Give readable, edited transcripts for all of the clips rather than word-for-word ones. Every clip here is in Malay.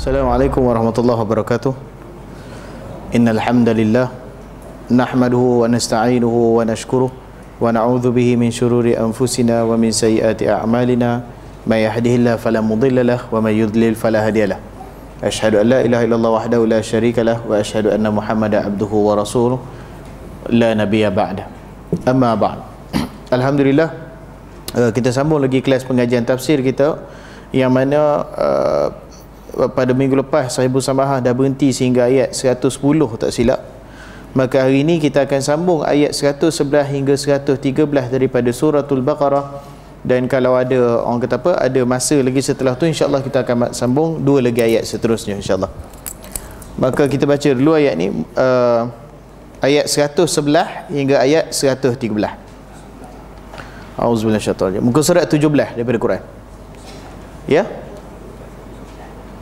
Assalamualaikum warahmatullahi wabarakatuh. Innal hamdalillah nahmaduhu wa nasta'inuhu wa nashkuruh wa na'udzu bihi min shururi anfusina wa min sayyiati a'malina may yahdihillahu fala mudilla lahu wa may yudlil fala hadiyalah. Asyhadu an la ilaha illallah wahdahu la syarika lah wa asyhadu anna Muhammadan abduhu wa rasuluh la nabiyya ba'da. Amma ba'd. Alhamdulillah, kita sambung lagi kelas pengajian tafsir kita yang mana pada minggu lepas Sahibul Samahah dah berhenti sehingga ayat 110 tak silap. Maka hari ini kita akan sambung ayat 111 hingga 113 daripada suratul Baqarah. Dan kalau ada orang kata apa, ada masa lagi setelah tu, insya-Allah kita akan sambung dua lagi ayat seterusnya insya-Allah. Maka kita baca dulu ayat ni, ayat 111 hingga ayat 113. Auzubillahi minasyaitanir rajim. Muka surat 17 daripada Quran. Ya?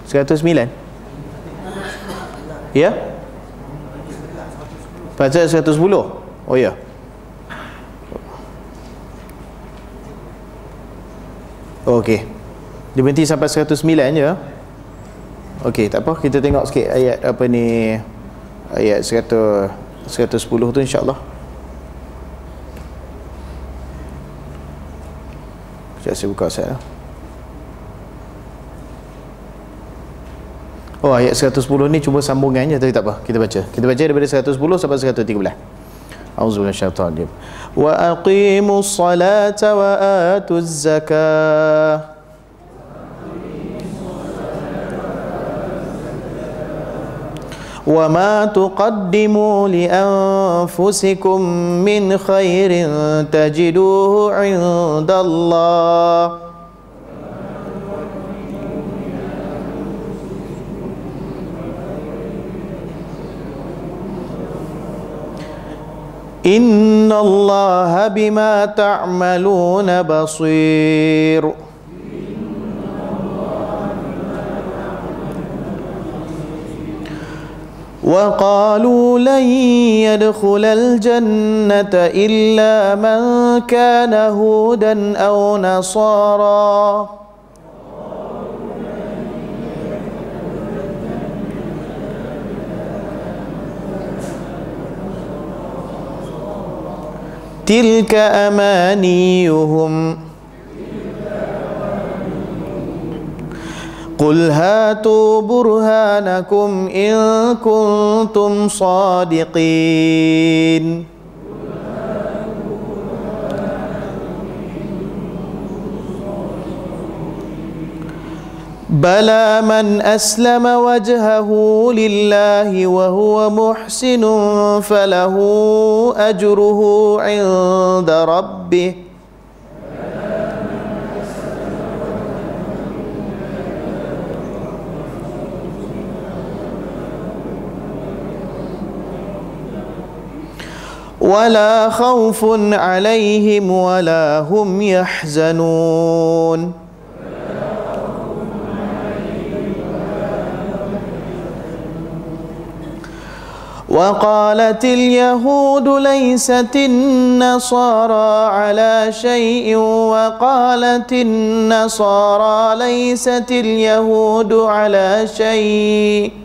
109. Ya? Baca 110. Oh ya. Okey. Dia berhenti sampai 109 je. Okey, tak apa, kita tengok sikit ayat apa ni, ayat 110 tu insya-Allah. Saya buka saya. Oh, ayat 110 ni cuma sambungannya, tapi tak apa, kita baca. Kita baca daripada 110 sampai 113. Auzubillahi minasyaitanir rajim. Wa aqimus salata wa atuz zakah. Wa ma tuqaddimu li anfusikum min khairin tajiduhu 'indallah. Inna Allah bima ta'maluna basir. Wa qalu lan yadkhulal jannata illa man kana hudan aw nasara. Tilka amaniyuhum Qul hatu burhanakum in kuntum sadiqin. Bala man aslama wajhahu lillahi wa huwa muhsinun falahu ajruhu 'inda rabbih. Wala khawfun 'alaihim wala hum yahzanun. وقالت اليهود ليست النصارى على شيء وقالت النصارى ليست اليهود على شيء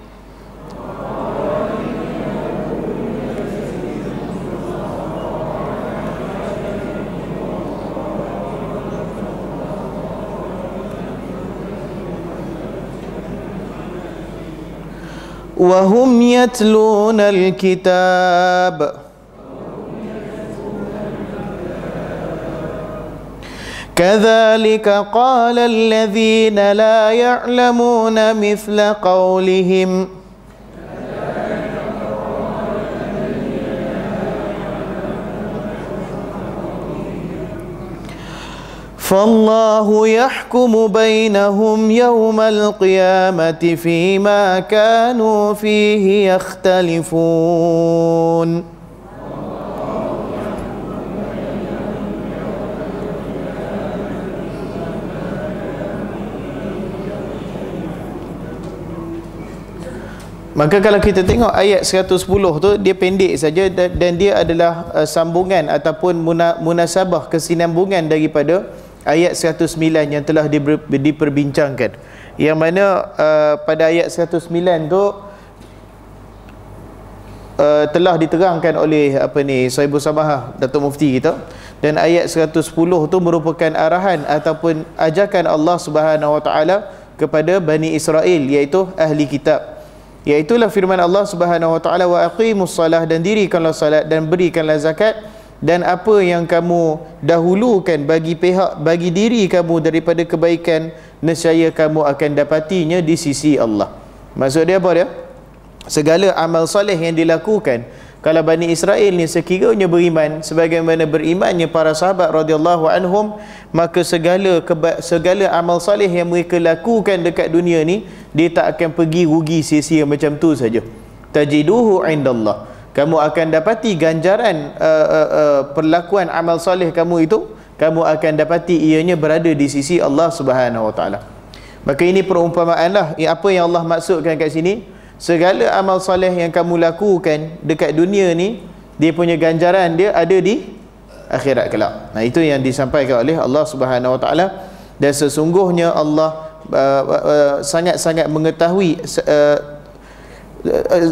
وهم يتلون الكتاب كذلك قال الذين لا يعلمون مثل قولهم فالله يحكم بينهم يوم القيامة فيما كانوا فيه يختلفون. Maka kalau kita tengok ayat 110 tu, dia pendek saja dan dia adalah sambungan ataupun munasabah kesinambungan daripada ayat 109 yang telah diperbincangkan. yang mana pada ayat 109 tu telah diterangkan oleh Sahibul Samahah Datuk Mufti kita, dan ayat 110 tu merupakan arahan ataupun ajakan Allah Subhanahu Wa Taala kepada Bani Israel, iaitu ahli kitab. Iaitulah firman Allah Subhanahu Wa Taala, wa aqimus salah, dan dirikanlah salat dan berikanlah zakat, dan apa yang kamu dahulukan bagi diri kamu daripada kebaikan, nescaya kamu akan dapatinya di sisi Allah. Maksud dia apa dia? Segala amal soleh yang dilakukan kalau Bani Israel ni sekiranya beriman sebagaimana berimannya para sahabat radhiyallahu anhum, maka segala amal soleh yang mereka lakukan dekat dunia ni, dia tak akan pergi rugi sia-sia macam tu saja. Tajiduhu indallah, kamu akan dapati ganjaran perlakuan amal soleh kamu itu, kamu akan dapati ianya berada di sisi Allah Subhanahu Wa Taala. Maka ini perumpamaanlah apa yang Allah maksudkan kat sini. Segala amal soleh yang kamu lakukan dekat dunia ni, dia punya ganjaran dia ada di akhirat kelak. Nah, itu yang disampaikan oleh Allah Subhanahu Wa Taala. Dan sesungguhnya Allah sangat-sangat mengetahui,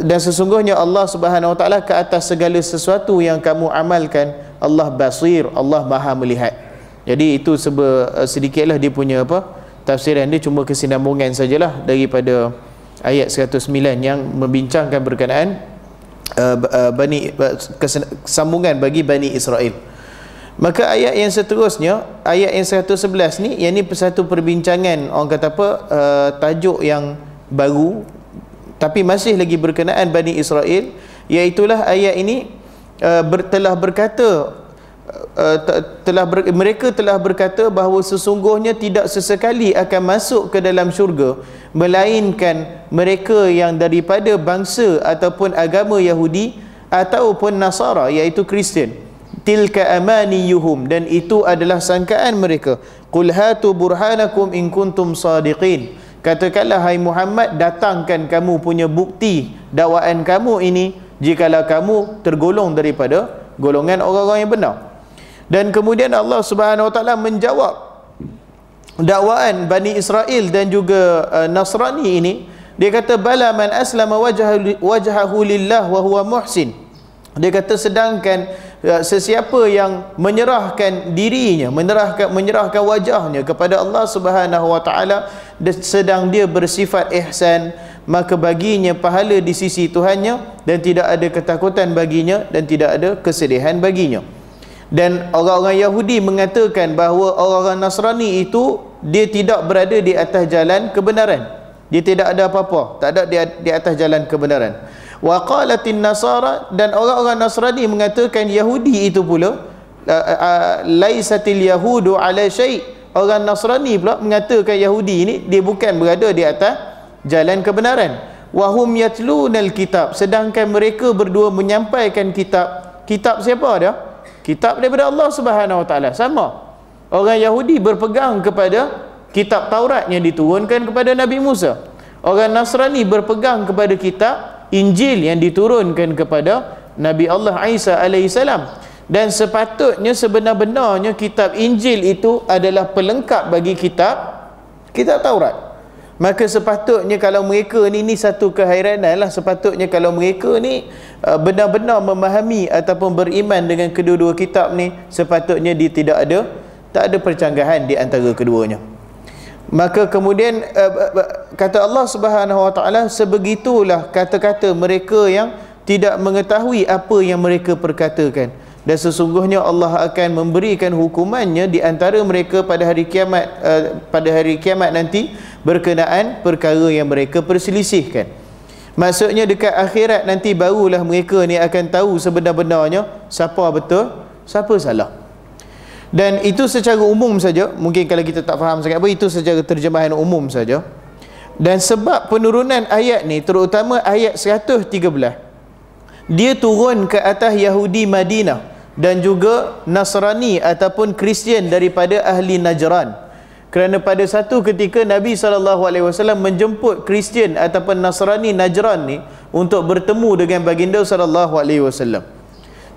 dan sesungguhnya Allah Subhanahu Wa Taala ke atas segala sesuatu yang kamu amalkan, Allah basir, Allah maha melihat. Jadi itu sedikitlah dia punya tafsiran dia, cuma kesinambungan sajalah daripada ayat 109 yang membincangkan berkenaan sambungan bagi Bani Israel. Maka ayat yang seterusnya, ayat yang 111 ni, yang ni satu perbincangan, orang kata tajuk yang baru tapi masih lagi berkenaan Bani Israel, iaitulah ayat ini mereka telah berkata bahawa sesungguhnya tidak sesekali akan masuk ke dalam syurga melainkan mereka yang daripada bangsa ataupun agama Yahudi ataupun Nasara, iaitu Kristian. Tilka amaniyuhum, dan itu adalah sangkaan mereka. Qul hatu burhanakum in kuntum sadiqin, katakanlah hai Muhammad, datangkan kamu punya bukti dakwaan kamu ini jikalau kamu tergolong daripada golongan orang-orang yang benar. Dan kemudian Allah Subhanahu Wa Taala menjawab dakwaan Bani Israel dan juga Nasrani ini. Dia kata bala man aslama wajhahu lillah wa huwa muhsin. Dia kata sedangkan sesiapa yang menyerahkan dirinya, menyerahkan wajahnya kepada Allah Subhanahu Wa Taala sedang dia bersifat ihsan, maka baginya pahala di sisi Tuhannya dan tidak ada ketakutan baginya dan tidak ada kesedihan baginya. Dan orang-orang Yahudi mengatakan bahawa orang-orang Nasrani itu dia tidak berada di atas jalan kebenaran. Dia tidak ada apa-apa, tak ada di atas jalan kebenaran. Wa qalatin nasara, dan orang-orang Nasrani mengatakan Yahudi itu pula laisatil yahudu ala syai'. Orang Nasrani pula mengatakan Yahudi ini dia bukan berada di atas jalan kebenaran. Wa hum yatlunal kitab, sedangkan mereka berdua menyampaikan kitab. Kitab siapa dia? Kitab daripada Allah Subhanahu Wa Taala. Sama. Orang Yahudi berpegang kepada kitab Taurat yang diturunkan kepada Nabi Musa. Orang Nasrani berpegang kepada kitab Injil yang diturunkan kepada Nabi Allah Isa alaihissalam. Dan sepatutnya sebenar-benarnya kitab Injil itu adalah pelengkap bagi kitab Taurat. Maka sepatutnya kalau mereka ni satu kehairanan lah, sepatutnya kalau mereka ni benar-benar memahami ataupun beriman dengan kedua-dua kitab ni, sepatutnya dia tak ada percanggahan di antara keduanya. Maka kemudian kata Allah Subhanahu Wa Taala, sebegitulah kata-kata mereka yang tidak mengetahui apa yang mereka perkatakan, dan sesungguhnya Allah akan memberikan hukumannya di antara mereka pada hari kiamat nanti berkenaan perkara yang mereka perselisihkan. Maksudnya dekat akhirat nanti barulah mereka ni akan tahu sebenar-benarnya siapa betul, siapa salah. Dan itu secara umum saja, mungkin kalau kita tak faham sangat itu secara terjemahan umum saja. Dan sebab penurunan ayat ni, terutama ayat 113, dia turun ke atas Yahudi Madinah dan juga Nasrani ataupun Kristian daripada ahli Najran. Kerana pada satu ketika Nabi SAW menjemput Kristian ataupun Nasrani Najran ni untuk bertemu dengan baginda SAW.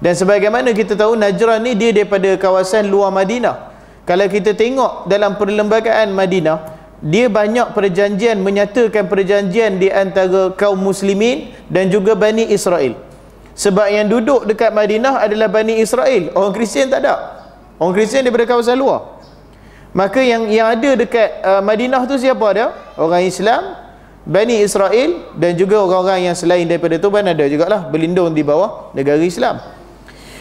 Dan sebagaimana kita tahu, Najran ni dia daripada kawasan luar Madinah. Kalau kita tengok dalam perlembagaan Madinah, dia banyak perjanjian, menyatakan perjanjian di antara kaum muslimin dan juga Bani Israel. Sebab yang duduk dekat Madinah adalah Bani Israel, orang Kristian tak ada. Orang Kristian daripada kawasan luar. Maka yang ada dekat Madinah tu siapa ada? Orang Islam, Bani Israel, dan juga orang-orang yang selain daripada tu pun ada jugalah, berlindung di bawah negara Islam.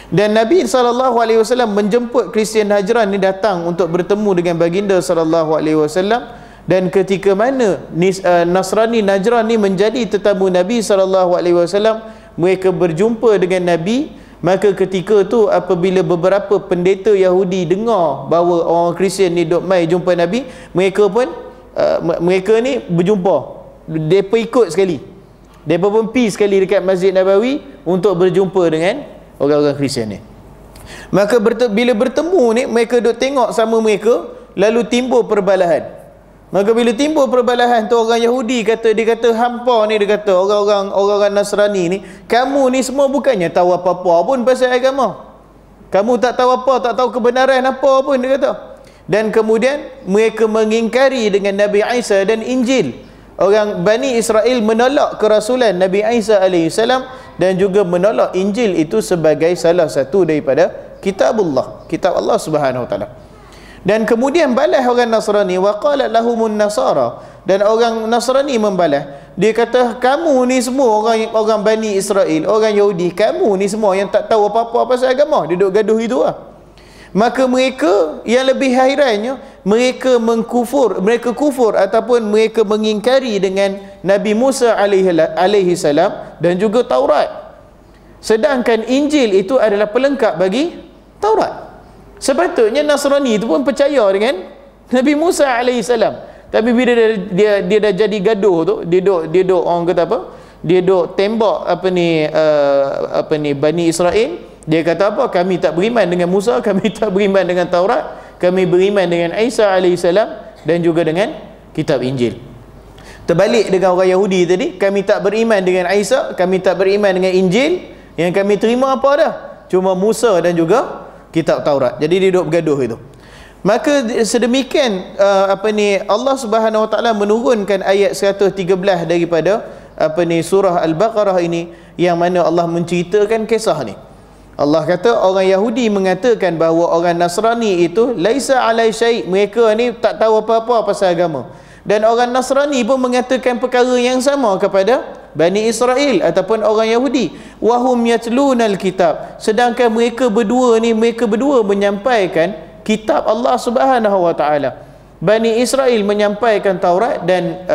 Dan Nabi SAW menjemput Kristian Najran ni datang untuk bertemu dengan baginda SAW. Dan ketika mana Nasrani Najran ni menjadi tetamu Nabi SAW, mereka berjumpa dengan Nabi. Maka ketika tu apabila beberapa pendeta Yahudi dengar bahawa orang Kristian ni duk mai jumpa Nabi, mereka pun mereka ni berjumpa, mereka ikut sekali, mereka pun pergi sekali dekat Masjid Nabawi untuk berjumpa dengan orang-orang Kristian ni. Maka bila bertemu ni, mereka duk tengok sama mereka, lalu timbul perbalahan. Maka bila timbul perbalahan tu, orang Yahudi dia kata hampa ni, dia kata orang-orang Nasrani ni, kamu ni semua bukannya tahu apa-apa pun pasal agama. Kamu tak tahu apa, tak tahu kebenaran apa pun, dia kata. Dan kemudian mereka mengingkari dengan Nabi Isa dan Injil. Orang Bani Israel menolak kerasulan Nabi Isa alaihissalam dan juga menolak Injil itu sebagai salah satu daripada kitabullah, kitab Allah Subhanahu wa taala. Dan kemudian balas orang Nasrani, wa qala lahumun nasara, dan orang Nasrani membalas, dia kata kamu ni semua orang Bani Israel, orang Yahudi, kamu ni semua yang tak tahu apa-apa pasal agama, duduk gaduh itu lah. Maka mereka yang lebih hairannya, mereka kufur ataupun mereka mengingkari dengan Nabi Musa alaihi salam dan juga Taurat. Sedangkan Injil itu adalah pelengkap bagi Taurat. Sepatutnya Nasrani itu pun percaya dengan Nabi Musa alaihi salam. Tapi bila dia dah jadi gaduh tu, dia duk orang kata apa? Dia duk tembak Bani Israel. Dia kata apa? Kami tak beriman dengan Musa, kami tak beriman dengan Taurat, kami beriman dengan Isa alaihi salam dan juga dengan kitab Injil. Terbalik dengan orang Yahudi tadi, kami tak beriman dengan Isa, kami tak beriman dengan Injil, yang kami terima apa dah? Cuma Musa dan juga kitab Taurat. Jadi dia duduk bergaduh itu. Maka sedemikian Allah Subhanahu wa taala menurunkan ayat 113 daripada surah Al-Baqarah ini, yang mana Allah menceritakan kisah ni. Allah kata orang Yahudi mengatakan bahawa orang Nasrani itu laisa alai syai', mereka ni tak tahu apa-apa pasal agama. Dan orang Nasrani pun mengatakan perkara yang sama kepada Bani Israel ataupun orang Yahudi. Wahum yatlunal kitab, sedangkan mereka berdua menyampaikan kitab Allah Subhanahu wa taala. Bani Israel menyampaikan Taurat dan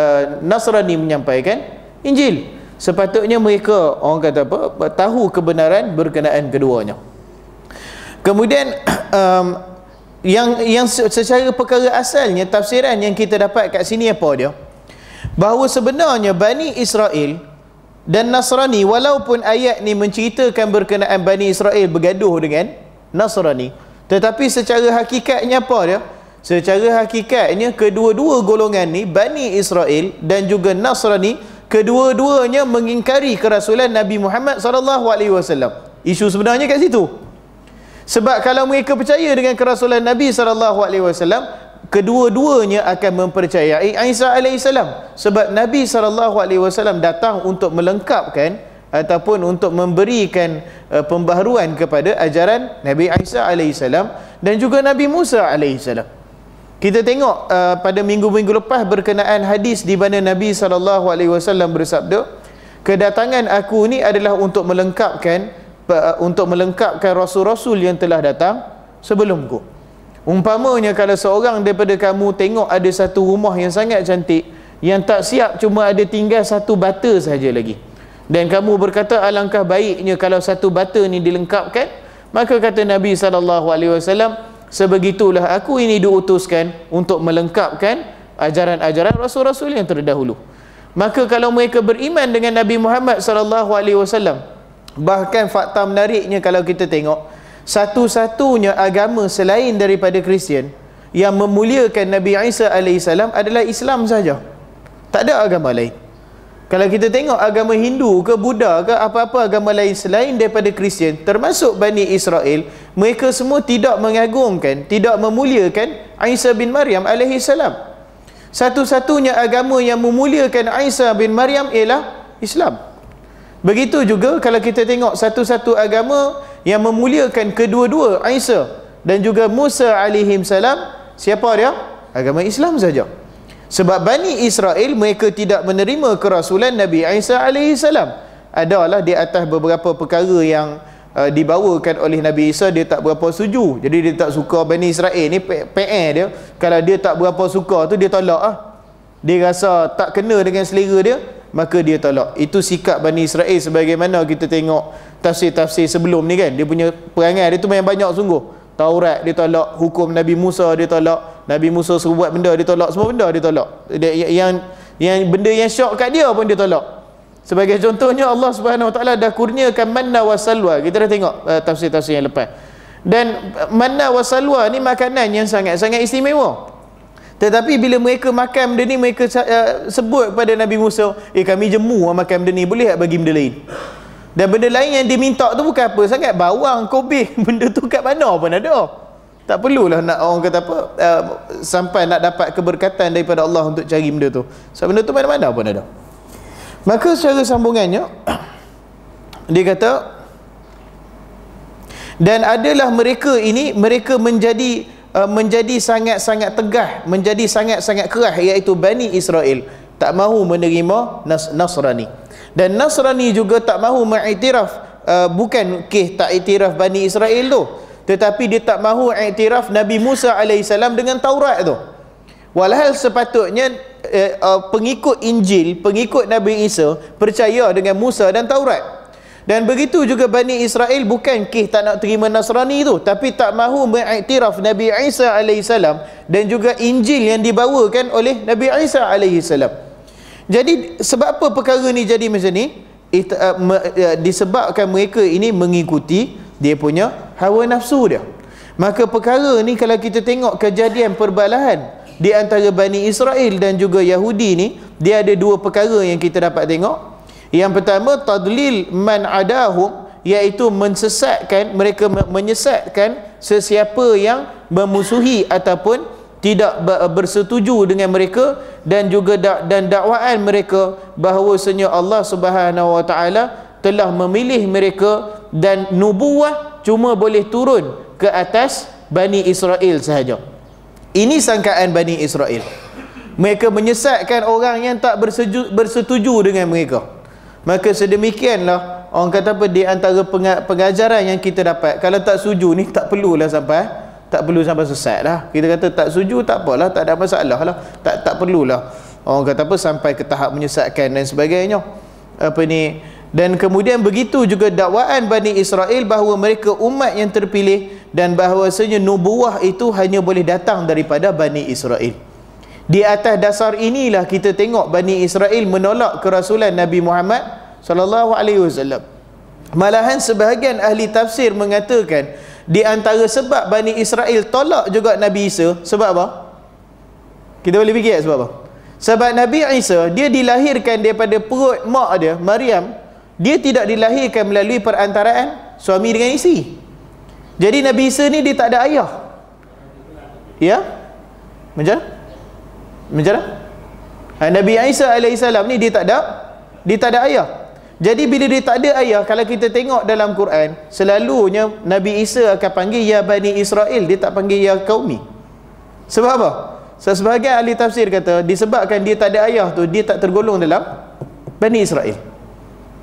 Nasrani menyampaikan Injil. Sepatutnya mereka orang kata apa, tahu kebenaran berkenaan keduanya. Kemudian yang secara perkara asalnya, tafsiran yang kita dapat kat sini apa dia? Bahawa sebenarnya Bani Israel dan Nasrani, walaupun ayat ni menceritakan berkenaan Bani Israel bergaduh dengan Nasrani, tetapi secara hakikatnya apa dia? Secara hakikatnya kedua-dua golongan ni, Bani Israel dan juga Nasrani, kedua-duanya mengingkari kerasulan Nabi Muhammad SAW. Isu sebenarnya kat situ. Sebab kalau mereka percaya dengan kerasulan Nabi SAW, kedua-duanya akan mempercayai Isa alaihissalam. Sebab Nabi SAW datang untuk melengkapkan ataupun untuk memberikan pembaharuan kepada ajaran Nabi Isa alaihissalam dan juga Nabi Musa alaihissalam. Kita tengok pada minggu-minggu lepas berkenaan hadis di mana Nabi SAW bersabda, kedatangan aku ni adalah untuk melengkapkan rasul-rasul yang telah datang sebelumku. Umpamanya kalau seorang daripada kamu tengok ada satu rumah yang sangat cantik, yang tak siap cuma ada tinggal satu bata saja lagi, dan kamu berkata alangkah baiknya kalau satu bata ni dilengkapkan, maka kata Nabi SAW, sebegitulah aku ini diutuskan untuk melengkapkan ajaran-ajaran rasul-rasul yang terdahulu. Maka kalau mereka beriman dengan Nabi Muhammad SAW, bahkan fakta menariknya kalau kita tengok, satu-satunya agama selain daripada Kristian yang memuliakan Nabi Isa alaihissalam adalah Islam saja. Tak ada agama lain. Kalau kita tengok agama Hindu ke Buddha ke apa-apa agama lain selain daripada Kristian, termasuk Bani Israel, mereka semua tidak mengagungkan, tidak memuliakan Isa bin Maryam alaihi salam. Satu-satunya agama yang memuliakan Isa bin Maryam ialah Islam. Begitu juga kalau kita tengok satu-satu agama yang memuliakan kedua-dua Isa dan juga Musa alaihim salam, siapa dia? Agama Islam saja. Sebab Bani Israel mereka tidak menerima kerasulan Nabi Isa alaihi salam. Adalah di atas beberapa perkara yang dibawakan oleh Nabi Isa, dia tak berapa setuju. Jadi dia tak suka. Bani Israel ni PR dia, kalau dia tak berapa suka tu dia tolak lah. Dia rasa tak kena dengan selera dia, maka dia tolak. Itu sikap Bani Israel sebagaimana kita tengok tafsir-tafsir sebelum ni kan. Dia punya perangai dia tu memang banyak sungguh. Taurat dia tolak, hukum Nabi Musa dia tolak, Nabi Musa suruh buat benda dia tolak, semua benda dia tolak. Yang benda yang syok kat dia pun dia tolak. Sebagai contohnya, Allah Subhanahu Wa Taala dah kurniakan manna wa salwa. Kita dah tengok tafsir-tafsir yang lepas. Dan manna wa salwa ni makanan yang sangat-sangat istimewa. Tetapi bila mereka makan benda ni, mereka sebut kepada Nabi Musa, kami jemu makan benda ni, boleh tak bagi benda lain? Dan benda lain yang diminta tu bukan apa sangat, bawang, kobis, benda tu kat mana pun ada. Tak perlulah nak orang kata apa, sampai nak dapat keberkatan daripada Allah untuk cari benda tu. Sebab benda tu mana-mana pun ada. Maka secara sambungannya dia kata, dan adalah mereka ini, mereka menjadi sangat-sangat tegah, menjadi sangat-sangat keras, iaitu Bani Israel tak mahu menerima Nasrani. Dan Nasrani juga tak mahu mengiktiraf, bukan tak iktiraf Bani Israel tu, tetapi dia tak mahu iktiraf Nabi Musa alaihissalam dengan Taurat tu. Walhal sepatutnya pengikut Injil, pengikut Nabi Isa percaya dengan Musa dan Taurat. Dan begitu juga Bani Israel bukan tak nak terima Nasrani tu, tapi tak mahu mengiktiraf Nabi Isa alaihissalam dan juga Injil yang dibawakan oleh Nabi Isa alaihissalam. Jadi sebab apa perkara ni jadi macam ni? Disebabkan mereka ini mengikuti dia punya hawa nafsu dia. Maka perkara ni kalau kita tengok kejadian perbalahan di antara Bani Israel dan juga Yahudi ni, dia ada dua perkara yang kita dapat tengok. Yang pertama, tadlil man adahum, iaitu mensesatkan, mereka menyesatkan sesiapa yang memusuhi ataupun tidak bersetuju dengan mereka, dan juga dan dakwaan mereka bahawasanya Allah Subhanahu Wa Taala telah memilih mereka dan nubuwah cuma boleh turun ke atas Bani Israel sahaja. Ini sangkaan Bani Israel. Mereka menyesatkan orang yang tak bersetuju dengan mereka. Maka sedemikianlah orang kata apa, di antara pengajaran yang kita dapat, kalau tak setuju ni tak perlulah sampai sesat lah. Kita kata tak setuju, tak apalah, tak ada masalah lah, tak perlulah orang kata apa sampai ke tahap menyesatkan dan sebagainya. Dan kemudian begitu juga dakwaan Bani Israel bahawa mereka umat yang terpilih, dan bahawasanya nubuwah itu hanya boleh datang daripada Bani Israel. Di atas dasar inilah kita tengok Bani Israel menolak kerasulan Nabi Muhammad sallallahu alaihi wasallam. Malahan sebahagian ahli tafsir mengatakan di antara sebab Bani Israel tolak juga Nabi Isa, sebab apa? Kita boleh fikir sebab apa? Sebab Nabi Isa dia dilahirkan daripada perut mak dia, Maryam. Dia tidak dilahirkan melalui perantaraan suami dengan isteri. Jadi Nabi Isa ni dia tak ada ayah. Ya? Macam mana? Nabi Isa alaihissalam ni dia tak ada ayah. Jadi bila dia tak ada ayah, kalau kita tengok dalam Quran, selalunya Nabi Isa akan panggil ya Bani Israel, dia tak panggil ya Qaumi. Sebab apa? Sebahagian ahli tafsir kata disebabkan dia tak ada ayah tu, dia tak tergolong dalam Bani Israel.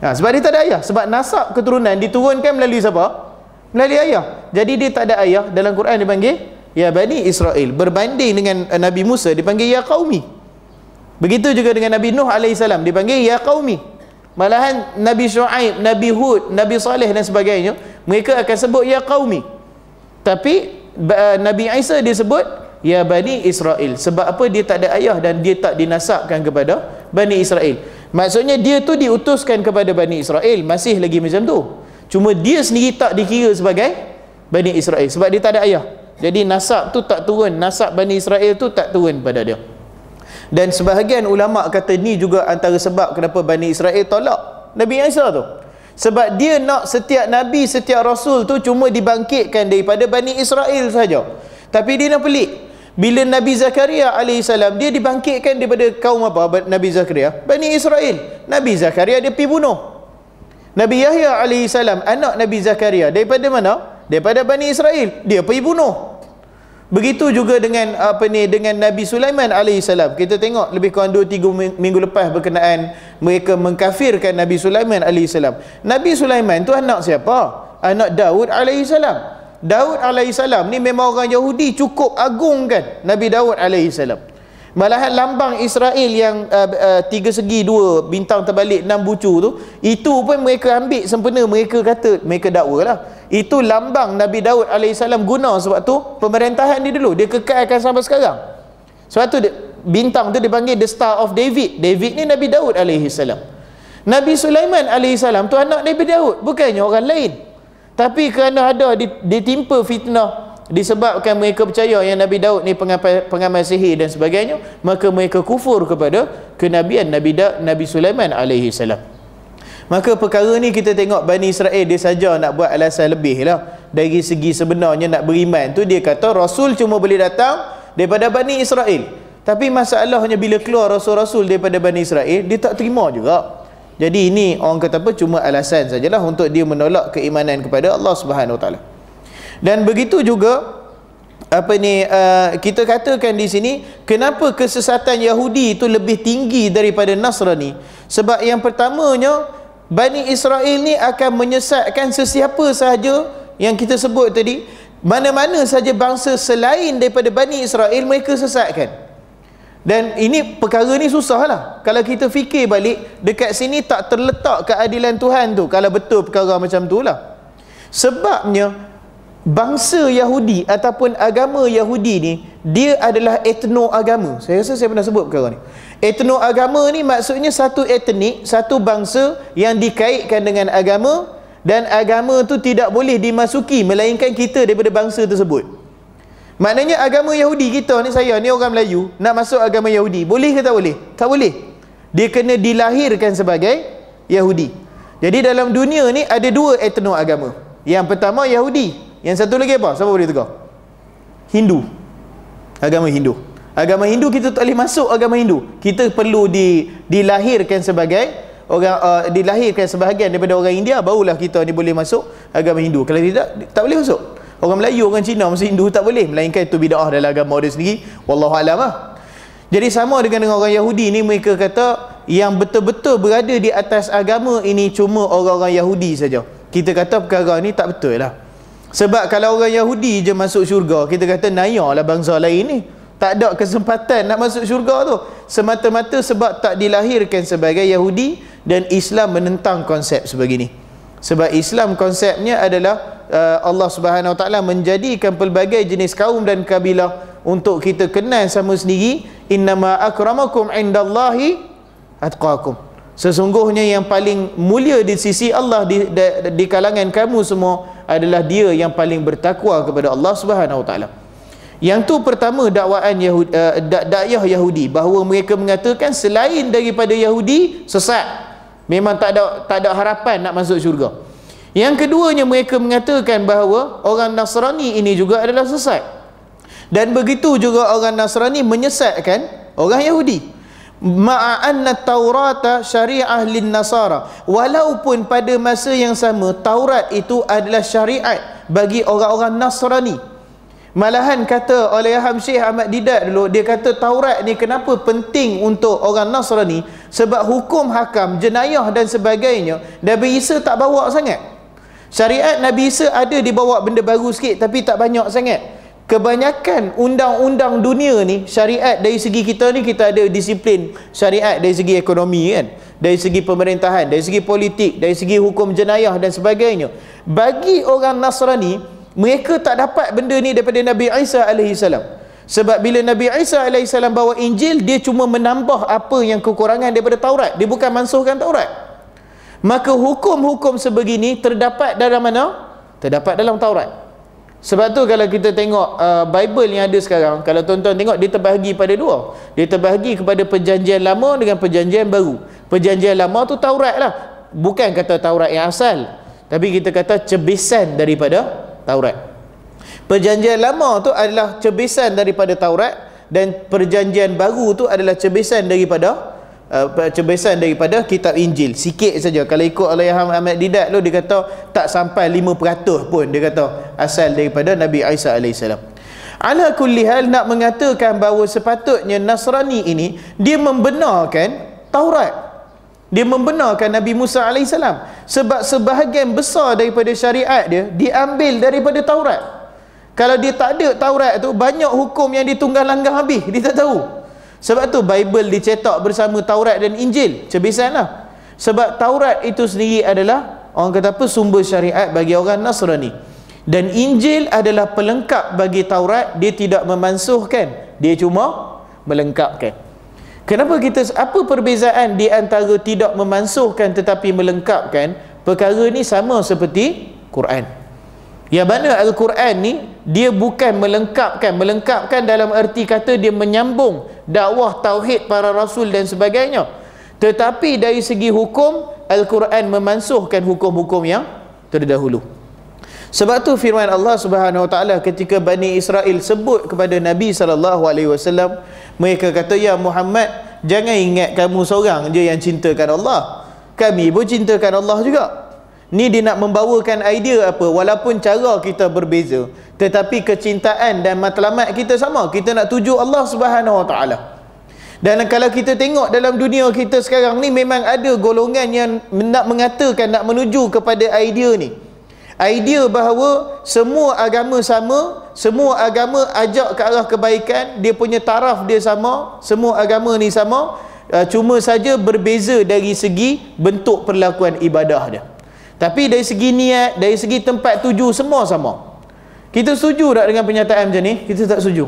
Sebab dia tak ada ayah, sebab nasab keturunan diturunkan melalui siapa? Melalui ayah. Jadi dia tak ada ayah, dalam Quran dia panggil ya Bani Israel. Berbanding dengan Nabi Musa dipanggil ya Qaumi. Begitu juga dengan Nabi Nuh alaihissalam dipanggil ya Qaumi. Malahan Nabi Shu'aib, Nabi Hud, Nabi Saleh dan sebagainya, mereka akan sebut ya Qaumi. Tapi Nabi Isa dia sebut ya Bani Israel. Sebab apa? Dia tak ada ayah dan dia tak dinasabkan kepada Bani Israel. Maksudnya dia tu diutuskan kepada Bani Israel, masih lagi macam tu. Cuma dia sendiri tak dikira sebagai Bani Israel sebab dia tak ada ayah. Jadi nasab tu tak turun, nasab Bani Israel tu tak turun pada dia. Dan sebahagian ulama kata ni juga antara sebab kenapa Bani Israel tolak Nabi Isa tu. Sebab dia nak setiap Nabi, setiap Rasul tu cuma dibangkitkan daripada Bani Israel saja. Tapi dia nak pelik. Bila Nabi Zakaria alaihissalam, dia dibangkitkan daripada kaum apa? Nabi Zakaria, Bani Israel. Nabi Zakaria dia pergi bunuh. Nabi Yahya alaihissalam, anak Nabi Zakaria, daripada mana? Daripada Bani Israel, dia pergi bunuh. Begitu juga dengan dengan Nabi Sulaiman alaihissalam. Kita tengok lebih kurang 2-3 minggu lepas berkenaan mereka mengkafirkan Nabi Sulaiman alaihissalam. Nabi Sulaiman tu anak siapa? Anak Daud alaihissalam. Daud alaihissalam ni memang orang Yahudi cukup agungkan Nabi Daud alaihissalam. Malahan lambang Israel yang 3 segi 2 bintang terbalik 6 bucu tu, itu pun mereka ambil sempena, mereka kata, mereka dakwa lah, itu lambang Nabi Daud alaihissalam guna. Sebab tu pemerintahan dia dulu dia kekalkan sampai sekarang. Sebab tu bintang tu dipanggil the Star of David. David ni Nabi Daud alaihissalam. Nabi Sulaiman alaihissalam tu anak Nabi Daud, bukannya orang lain. Tapi kerana ada ditimpa fitnah, disebabkan mereka percaya yang Nabi Daud ni pengamal sihir dan sebagainya, maka mereka kufur kepada kenabian Nabi Sulaiman alaihi salam. Maka perkara ni kita tengok Bani Israel dia saja nak buat alasan lebih lah. Dari segi sebenarnya nak beriman tu, dia kata Rasul cuma boleh datang daripada Bani Israel. Tapi masalahnya bila keluar Rasul-Rasul daripada Bani Israel, dia tak terima juga. Jadi ini orang kata apa, cuma alasan sajalah untuk dia menolak keimanan kepada Allah Subhanahu Wa Taala. Dan begitu juga kita katakan di sini, kenapa kesesatan Yahudi itu lebih tinggi daripada Nasrani? Sebab yang pertamanya, Bani Israel ni akan menyesatkan sesiapa sahaja yang kita sebut tadi. Mana-mana saja bangsa selain daripada Bani Israel, mereka sesatkan. Dan ini perkara ni susah lah. Kalau kita fikir balik, dekat sini tak terletak keadilan Tuhan tu, kalau betul perkara macam tu lah. Sebabnya bangsa Yahudi ataupun agama Yahudi ni, dia adalah etno agama. Saya rasa saya pernah sebut perkara ni. Etno agama ni maksudnya satu etnik, satu bangsa yang dikaitkan dengan agama, dan agama tu tidak boleh dimasuki melainkan kita daripada bangsa tersebut. Maknanya agama Yahudi kita ni, saya ni orang Melayu, nak masuk agama Yahudi, boleh ke tak boleh? Tak boleh. Dia kena dilahirkan sebagai Yahudi. Jadi dalam dunia ni ada 2 etno agama. Yang pertama Yahudi, yang satu lagi apa? Siapa boleh tukar? Hindu. Agama Hindu. Agama Hindu kita tak boleh masuk agama Hindu. Kita perlu dilahirkan sebagai orang, dilahirkan sebahagian daripada orang India, barulah kita ni boleh masuk agama Hindu. Kalau tidak, tak boleh masuk. Orang Melayu, orang Cina, masa Hindu tak boleh, melainkan itu bid'ah dalam agama dia sendiri. Wallahu alam lah. Jadi sama dengan orang Yahudi ni, mereka kata yang betul-betul berada di atas agama ini cuma orang-orang Yahudi saja. Kita kata perkara ni tak betul lah. Sebab kalau orang Yahudi je masuk syurga, kita kata nayalah bangsa lain ni tak ada kesempatan nak masuk syurga tu, semata-mata sebab tak dilahirkan sebagai Yahudi. Dan Islam menentang konsep sebegini. Sebab Islam konsepnya adalah Allah Subhanahu Wa Taala menjadikan pelbagai jenis kaum dan kabilah untuk kita kenal sama sendiri. Innama akramakum indallahi atqakum. Sesungguhnya yang paling mulia di sisi Allah di kalangan kamu semua adalah dia yang paling bertakwa kepada Allah Subhanahu Wa Taala. Yang tu pertama dakwaan dakwah Yahudi, bahawa mereka mengatakan selain daripada Yahudi sesat. Memang tak ada harapan nak masuk syurga. Yang keduanya, mereka mengatakan bahawa orang Nasrani ini juga adalah sesat. Dan begitu juga orang Nasrani menyesatkan orang Yahudi. Ma'anna Taurata syari'ah lin Nasara. Walaupun pada masa yang sama Taurat itu adalah syariat bagi orang-orang Nasrani. Malahan kata oleh Syekh Ahmad Didat dulu, dia kata Taurat ni kenapa penting untuk orang Nasrani? Sebab hukum hakam, jenayah dan sebagainya Nabi Isa tak bawa sangat. Syariat Nabi Isa ada dibawa benda baru sikit, tapi tak banyak sangat. Kebanyakan undang-undang dunia ni, syariat dari segi kita ni, kita ada disiplin syariat dari segi ekonomi kan, dari segi pemerintahan, dari segi politik, dari segi hukum jenayah dan sebagainya. Bagi orang Nasrani, mereka tak dapat benda ni daripada Nabi Isa alaihissalam. Sebab bila Nabi Isa alaihissalam bawa Injil, dia cuma menambah apa yang kekurangan daripada Taurat. Dia bukan mansuhkan Taurat. Maka hukum-hukum sebegini terdapat dalam mana? Terdapat dalam Taurat. Sebab tu kalau kita tengok Bible yang ada sekarang, kalau tuan-tuan tengok, dia terbahagi pada 2. Dia terbahagi kepada perjanjian lama dengan perjanjian baru. Perjanjian lama tu Taurat lah. Bukan kata Taurat yang asal, tapi kita kata cebisan daripada Taurat. Perjanjian lama tu adalah cebisan daripada Taurat, dan perjanjian baru tu adalah cebisan daripada kitab Injil. Sikit saja. Kalau ikut Allahyarham Ahmad Didat tu, dia kata tak sampai 5% pun dia kata asal daripada Nabi Isa alaihissalam. Ala kulli hal, nak mengatakan bahawa sepatutnya Nasrani ini dia membenarkan Taurat, dia membenarkan Nabi Musa alaihissalam, sebab sebahagian besar daripada syariat dia diambil daripada Taurat. Kalau dia tak ada Taurat tu, banyak hukum yang ditunggang langgang habis, dia tak tahu. Sebab tu Bible dicetak bersama Taurat dan Injil, cebisan lah. Sebab Taurat itu sendiri adalah, orang kata apa, sumber syariat bagi orang Nasrani, dan Injil adalah pelengkap bagi Taurat. Dia tidak memansuhkan, dia cuma melengkapkan. Kenapa apa perbezaan di antara tidak memansuhkan tetapi melengkapkan? Perkara ni sama seperti Quran. Yang mana Al-Quran ni dia bukan melengkapkan dalam erti kata dia menyambung dakwah tauhid para rasul dan sebagainya, tetapi dari segi hukum Al-Quran memansuhkan hukum-hukum yang terdahulu. Sebab tu firman Allah Subhanahu Wa Taala ketika Bani Israel sebut kepada Nabi SAW, mereka kata, ya Muhammad, jangan ingat kamu seorang je yang cintakan Allah, kami pun cintakan Allah juga. Ni dia nak membawakan idea apa? Walaupun cara kita berbeza, tetapi kecintaan dan matlamat kita sama. Kita nak tuju Allah Subhanahu Wa Taala. Dan kalau kita tengok dalam dunia kita sekarang ni, memang ada golongan yang nak mengatakan, nak menuju kepada idea ni. Idea bahawa semua agama sama, semua agama ajak ke arah kebaikan, dia punya taraf dia sama, semua agama ni sama, cuma saja berbeza dari segi bentuk perlakuan ibadah dia. Tapi dari segi niat, dari segi tempat tuju, semua sama. Kita setuju tak dengan pernyataan macam ni? Kita tak setuju.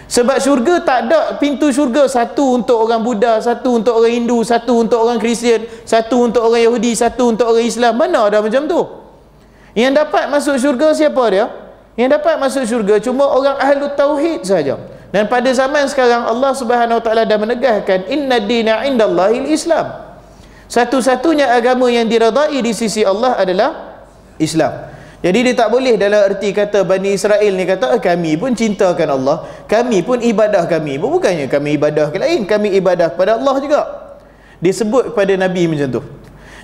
Sebab syurga tak ada pintu syurga satu untuk orang Buddha, satu untuk orang Hindu, satu untuk orang Kristian, satu untuk orang Yahudi, satu untuk orang Islam. Mana ada macam tu? Yang dapat masuk syurga siapa dia? Yang dapat masuk syurga cuma orang ahlu tauhid saja. Dan pada zaman sekarang Allah Subhanahu Wa Taala dah menegaskan, inna dina indallahil Islam. Satu-satunya agama yang diredai di sisi Allah adalah Islam. Jadi dia tak boleh dalam erti kata Bani Israel ni kata, kami pun cintakan Allah, kami pun ibadah kami. Bukannya kami ibadah ke lain, kami ibadah kepada Allah juga. Disebut kepada Nabi macam tu.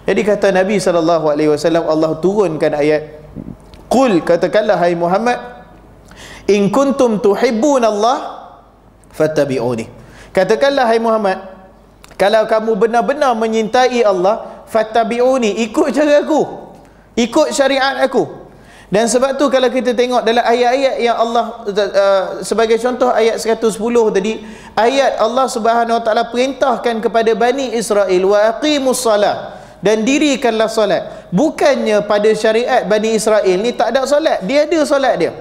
Jadi kata Nabi SAW, Allah turunkan ayat, Qul, katakanlah hai Muhammad, in kuntum tuhibbun Allah fattabi'uni. Katakanlah hai Muhammad, kalau kamu benar-benar menyintai Allah, fattabi'uni, ikut cara aku, ikut syariat aku. Dan sebab tu kalau kita tengok dalam ayat-ayat yang Allah sebagai contoh ayat 110 tadi, ayat Allah Subhanahu Wa Taala perintahkan kepada Bani Israel, wa aqimus salat, dan dirikanlah solat. Bukannya pada syariat Bani Israel ni tak ada solat, dia ada solat dia.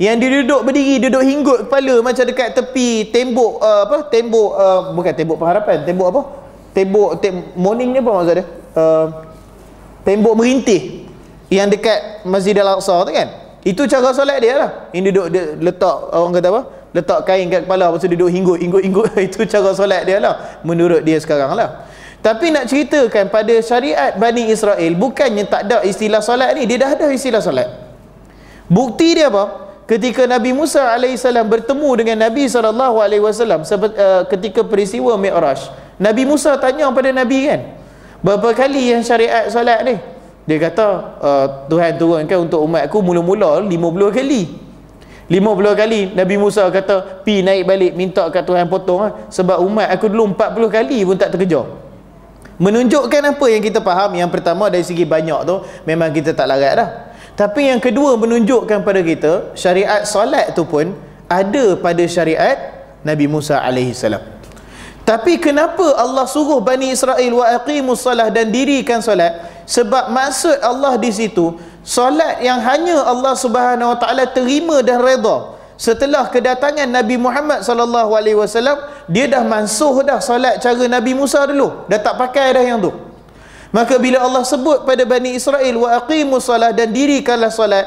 Yang dia duduk berdiri, duduk hinggut kepala macam dekat tepi tembok bukan tembok pengharapan, tembok apa? Tembok morning ni apa maksud dia? Tembok merintih yang dekat Masjid Al-Aqsa tu kan. Itu cara solat dia lah. Yang duduk dia letak, orang kata apa? Letak kain kat kepala, lepas tu duduk hinggut. Itu cara solat dia lah menurut dia sekarang lah. Tapi nak ceritakan pada syariat Bani Israel, bukannya tak ada istilah solat ni, dia dah ada istilah solat. Bukti dia apa? Ketika Nabi Musa AS bertemu dengan Nabi SAW ketika peristiwa Mi'raj, Nabi Musa tanya pada Nabi kan, berapa kali yang syariat solat ni? Dia kata, Tuhan turunkan untuk umatku mula-mula 50 kali. 50 kali. Nabi Musa kata, pi naik balik minta kat Tuhan potong, sebab umat aku dulu 40 kali pun tak terkejar. Menunjukkan apa yang kita faham? Yang pertama, dari segi banyak tu memang kita tak larat dah. Tapi yang kedua, menunjukkan pada kita syariat solat tu pun ada pada syariat Nabi Musa alaihissalam. Tapi kenapa Allah suruh Bani Israel wa aqimus salah, dan dirikan solat? Sebab maksud Allah di situ solat yang hanya Allah Subhanahu Wa Taala terima dan redha. Setelah kedatangan Nabi Muhammad SAW, dia dah mansuh dah solat cara Nabi Musa dulu, dah tak pakai dah yang tu. Maka bila Allah sebut pada Bani Israel wa aqimus salah, dan dirikanlah solat,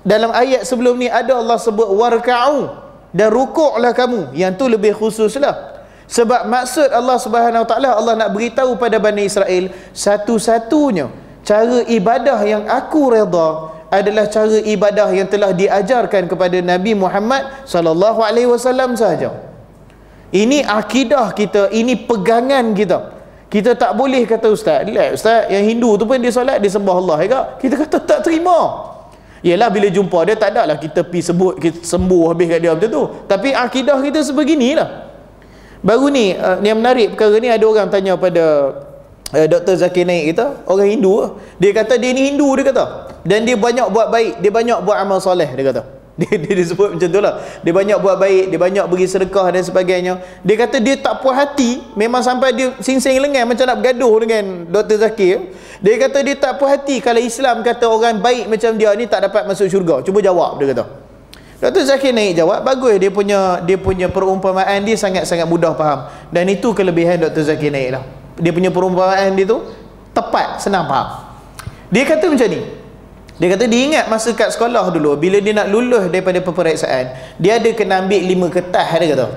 dalam ayat sebelum ni ada Allah sebut warka'u, dan rukuklah kamu. Yang tu lebih khusus lah. Sebab maksud Allah Subhanahu Wa Taala, Allah nak beritahu pada Bani Israel, satu-satunya cara ibadah yang aku redha adalah cara ibadah yang telah diajarkan kepada Nabi Muhammad sallallahu alaihi wasallam sahaja. Ini akidah kita, ini pegangan kita. Kita tak boleh kata ustaz yang Hindu tu pun dia solat, dia sembah Allah juga. Kita kata tak terima. Yalah, bila jumpa dia tak ada lah kita pergi sebut, kita sembuh habis kat dia macam tu. Tapi akidah kita sebeginilah. Baru ni yang menarik perkara ni, ada orang tanya pada Dr. Zakir Naik kita, orang Hindu. Dia kata dia ni Hindu, dia kata. Dan dia banyak buat baik, dia banyak buat amal soleh, dia kata. Dia sebut macam tu lah. Dia banyak buat baik, dia banyak beri sedekah dan sebagainya. Dia kata dia tak puas hati, memang sampai dia singsing lengan macam nak bergaduh dengan Dr. Zakir. Dia kata dia tak puas hati kalau Islam kata orang baik macam dia ni tak dapat masuk syurga. Cuba jawab, dia kata. Dr. Zakir Naik jawab, bagus, dia punya perumpamaan dia sangat-sangat mudah faham. Dan itu kelebihan Dr. Zakir Naik lah. Dia punya perumpamaan dia tu tepat, senang faham. Dia kata macam ni. Dia kata dia ingat masa kat sekolah dulu, bila dia nak lulus daripada peperiksaan, dia ada kena ambil 5 kertas, dia kata.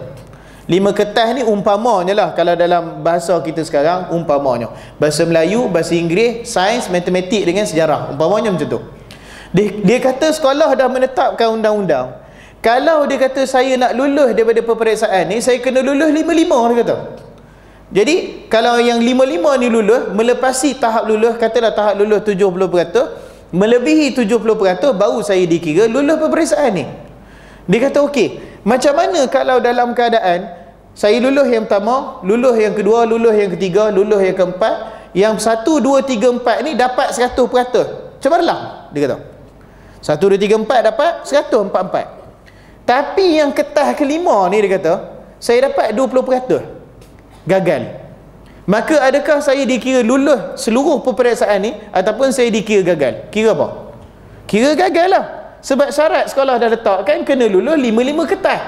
5 kertas ni umpamanya lah, kalau dalam bahasa kita sekarang, umpamanya bahasa Melayu, bahasa Inggeris, sains, matematik dengan sejarah, umpamanya macam tu. Dia kata sekolah dah menetapkan undang-undang, kalau dia kata saya nak lulus daripada peperiksaan ni, saya kena lulus 5-5, dia kata. Jadi kalau yang 5-5 ni lulus, melepasi tahap lulus, katalah tahap lulus 70%, melebihi 70%, baru saya dikira lulus peperiksaan ni. Dia kata okey, macam mana kalau dalam keadaan saya lulus yang pertama, lulus yang kedua, lulus yang ketiga, lulus yang keempat, yang 1, 2, 3, 4 ni dapat 100%, macam mana lah? Dia kata 1, 2, 3, 4 dapat 100, 4. Tapi yang kertas kelima ni, dia kata saya dapat 20%, gagal. Maka adakah saya dikira lulus seluruh peperiksaan ni ataupun saya dikira gagal? Kira apa? Kira gagal lah. Sebab syarat sekolah dah letakkan kena lulus 5-5 kertas.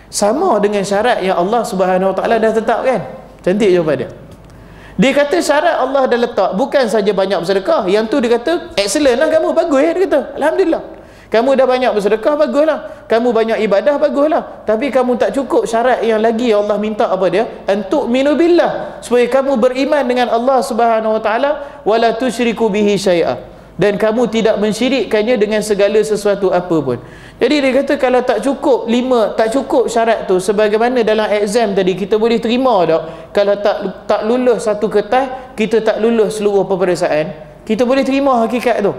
Sama dengan syarat yang Allah Subhanahu Wa Taala dah tetapkan. Cantik jawapan dia. Dia kata syarat Allah dah letak, bukan saja banyak bersedekah. Yang tu dia kata excellent lah kamu, bagus dia kata. Alhamdulillah. Kamu dah banyak bersedekah, baguslah. Kamu banyak ibadah, baguslah. Tapi kamu tak cukup syarat yang lagi Allah minta apa dia? Antuk minu billah. Supaya kamu beriman dengan Allah Subhanahu Wa Taala, wala tusyriku bihi syai'a. Dan kamu tidak mensyirikkannya dengan segala sesuatu apa pun. Jadi dia kata kalau tak cukup 5, tak cukup syarat tu, sebagaimana dalam exam tadi, kita boleh terima tak? Kalau tak lulus satu kertas, kita tak lulus seluruh peperiksaan, kita boleh terima hakikat tu.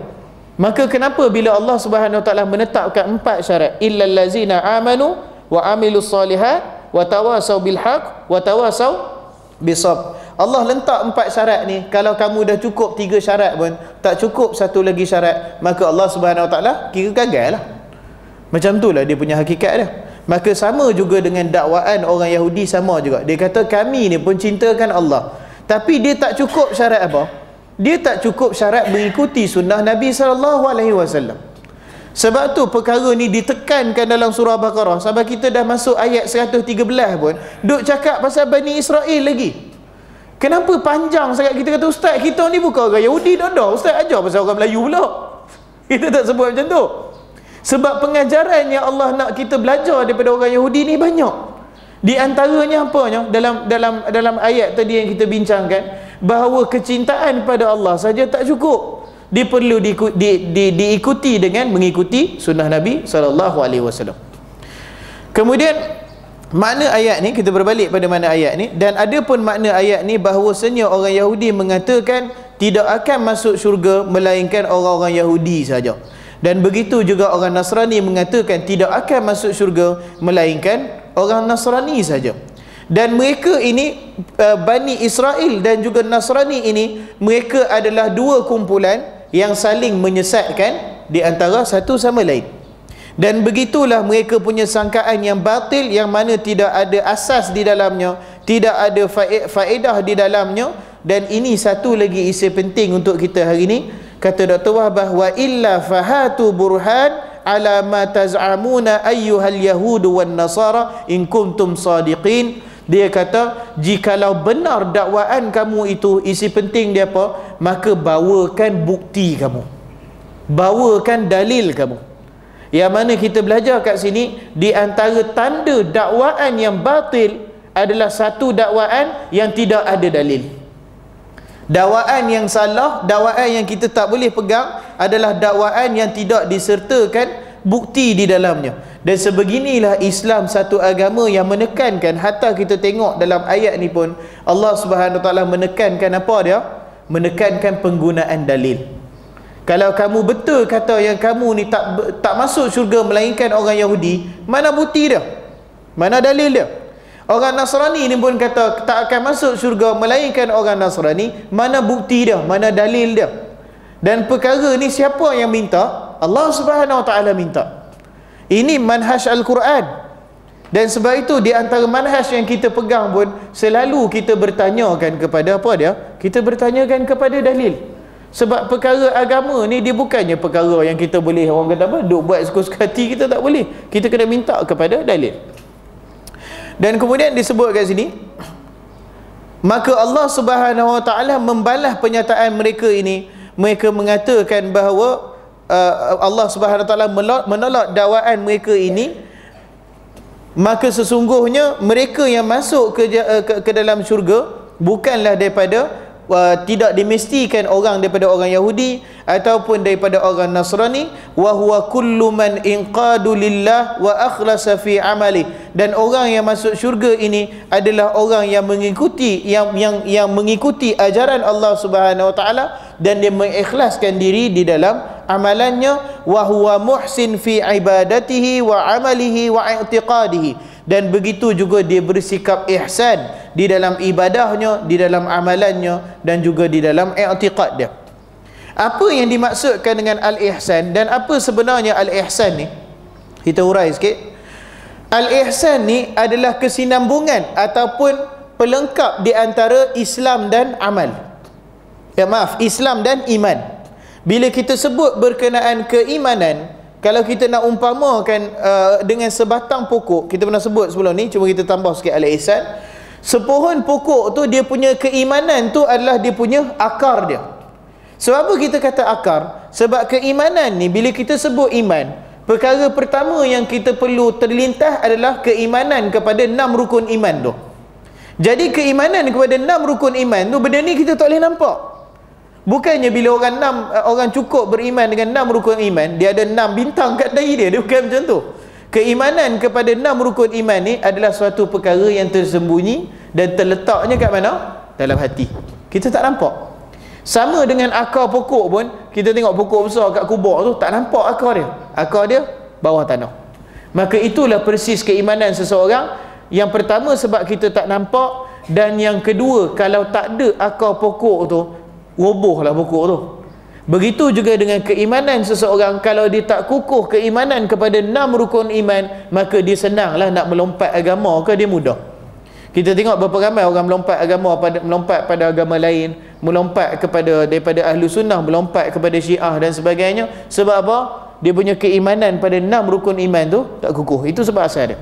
Maka kenapa bila Allah Subhanahu Wa Taala menetapkan 4 syarat, illal ladzina amanu wa amilus solihat wa tawasau bil haq wa tawasau bisabr. Allah letak 4 syarat ni, kalau kamu dah cukup 3 syarat pun tak cukup satu lagi syarat, maka Allah Subhanahu Wa Taala kira gagal lah. Macam itulah dia punya hakikat dia. Maka sama juga dengan dakwaan orang Yahudi, sama juga. Dia kata kami ni pun cintakan Allah, tapi dia tak cukup syarat apa? Dia tak cukup syarat mengikuti sunnah Nabi SAW. Sebab tu perkara ni ditekankan dalam surah Baqarah sampai kita dah masuk ayat 113 pun duk cakap pasal Bani Israel lagi. Kenapa panjang sangat? Kita kata ustaz kita ni bukan orang Yahudi dah, ustaz ajar pasal orang Melayu pula. Kita tak sebut macam tu. Sebab pengajaran yang Allah nak kita belajar daripada orang Yahudi ni banyak. Di antaranya apanya? Dalam ayat tadi yang kita bincangkan, bahawa kecintaan pada Allah saja tak cukup. Dia perlu diikuti dengan mengikuti sunnah Nabi SAW. Kemudian makna ayat ni, kita berbalik pada makna ayat ni, dan ada pun makna ayat ni bahawasanya orang Yahudi mengatakan tidak akan masuk syurga melainkan orang-orang Yahudi saja. Dan begitu juga orang Nasrani mengatakan tidak akan masuk syurga melainkan orang Nasrani saja. Dan mereka ini Bani Israel dan juga Nasrani ini, mereka adalah dua kumpulan yang saling menyesatkan di antara satu sama lain. Dan begitulah mereka punya sangkaan yang batil, yang mana tidak ada asas di dalamnya, tidak ada faedah di dalamnya. Dan ini satu lagi isi penting untuk kita hari ini. Kata Dr. Wahbah, wa illa fahatu burhan ala ma taz'amuna ayyuhal yahudu wan nasara in kuntum sadiqin. Dia kata, jikalau benar dakwaan kamu itu, isi penting dia apa? Maka bawakan bukti kamu, bawakan dalil kamu. Yang mana kita belajar kat sini, di antara tanda dakwaan yang batil adalah satu dakwaan yang tidak ada dalil. Dakwaan yang salah, dakwaan yang kita tak boleh pegang adalah dakwaan yang tidak disertakan bukti di dalamnya. Dan sebeginilah Islam, satu agama yang menekankan, hatta kita tengok dalam ayat ni pun Allah Subhanahu Wa Taala menekankan apa dia? Menekankan penggunaan dalil. Kalau kamu betul kata yang kamu ni tak masuk syurga melainkan orang Yahudi, mana bukti dia? Mana dalil dia? Orang Nasrani ni pun kata tak akan masuk syurga melainkan orang Nasrani, mana bukti dia? Mana dalil dia? Dan perkara ni siapa yang minta? Allah Subhanahu Wa Taala minta. Ini manhaj Al-Quran. Dan sebab itu di antara manhaj yang kita pegang pun selalu kita bertanyakan kepada apa dia? Kita bertanyakan kepada dalil. Sebab perkara agama ni dia bukannya perkara yang kita boleh, orang kata apa, duk buat suka-suka hati, kita tak boleh. Kita kena minta kepada dalil. Dan kemudian disebut kat sini, maka Allah Subhanahu Wa Taala membalas pernyataan mereka ini. Mereka mengatakan bahawa Allah Subhanahu Wa Taala menolak dakwaan mereka ini, maka sesungguhnya mereka yang masuk ke dalam syurga bukanlah daripada tidak dimestikan orang daripada orang Yahudi ataupun daripada orang Nasrani, wa huwa kullu man inqadu lillah wa akhlasa fi amali. Dan orang yang masuk syurga ini adalah orang yang mengikuti yang mengikuti ajaran Allah Subhanahu Wa Taala dan dia mengikhlaskan diri di dalam amalannya, wa huwa muhsin fi ibadatihi wa amalihi wa i'tiqadihi. Dan begitu juga dia bersikap ihsan di dalam ibadahnya, di dalam amalannya dan juga di dalam i'tiqad dia. Apa yang dimaksudkan dengan al-ihsan dan apa sebenarnya al-ihsan ni? Kita urai sikit. Al-ihsan ni adalah kesinambungan ataupun pelengkap di antara Islam dan amal. Islam dan iman. Bila kita sebut berkenaan keimanan, kalau kita nak umpamakan dengan sebatang pokok, kita pernah sebut sebelum ni, cuma kita tambah sikit al-ihsan. Sepohon pokok tu dia punya keimanan tu adalah dia punya akar dia. Sebab apa kita kata akar? Sebab keimanan ni bila kita sebut iman, perkara pertama yang kita perlu terlintas adalah keimanan kepada 6 rukun iman tu. Jadi keimanan kepada 6 rukun iman tu, benda ni kita tak boleh nampak. Bukannya bila orang cukup beriman dengan 6 rukun iman, dia ada 6 bintang kat dahi dia bukan macam tu. Keimanan kepada 6 rukun iman ni adalah suatu perkara yang tersembunyi dan terletaknya kat mana? Dalam hati. Kita tak nampak. Sama dengan akar pokok pun, kita tengok pokok besar kat kubur tu, tak nampak akar dia. Akar dia bawah tanah. Maka itulah persis keimanan seseorang. Yang pertama sebab kita tak nampak, dan yang kedua kalau tak ada akar pokok tu, robohlah pokok tu. Begitu juga dengan keimanan seseorang, kalau dia tak kukuh keimanan kepada 6 rukun iman, maka dia senanglah nak melompat agama ke dia mudah. Kita tengok berapa ramai orang melompat pada agama lain, melompat daripada ahlu sunnah, melompat kepada Syiah dan sebagainya. Sebab apa? Dia punya keimanan pada 6 rukun iman tu tak kukuh. Itu sebab asal dia.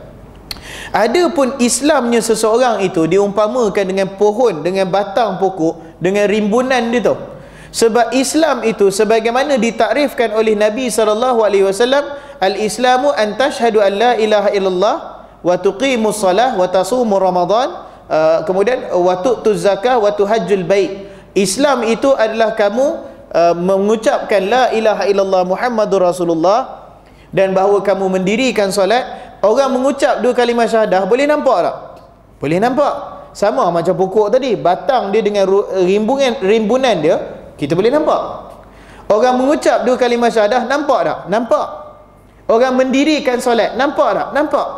Adapun Islamnya seseorang itu diumpamakan dengan pohon, dengan batang pokok, dengan rimbunan dia tu. Sebab Islam itu sebagaimana ditakrifkan oleh Nabi SAW, al-Islamu an tashhadu an la ilaha illallah wa tuqimus salah wa tasumu ramadan, kemudian wa tu'tuz zakah wa tuhajjul bait. Islam itu adalah kamu mengucapkan la ilaha illallah Muhammadur Rasulullah dan bahawa kamu mendirikan solat. Orang mengucap 2 kalimah syahadah, boleh nampak tak? Boleh nampak. Sama macam pokok tadi, batang dia dengan rimbunan dia, kita boleh nampak. Orang mengucap 2 kalimah syahadah, nampak tak? Nampak. Orang mendirikan solat, nampak tak? Nampak.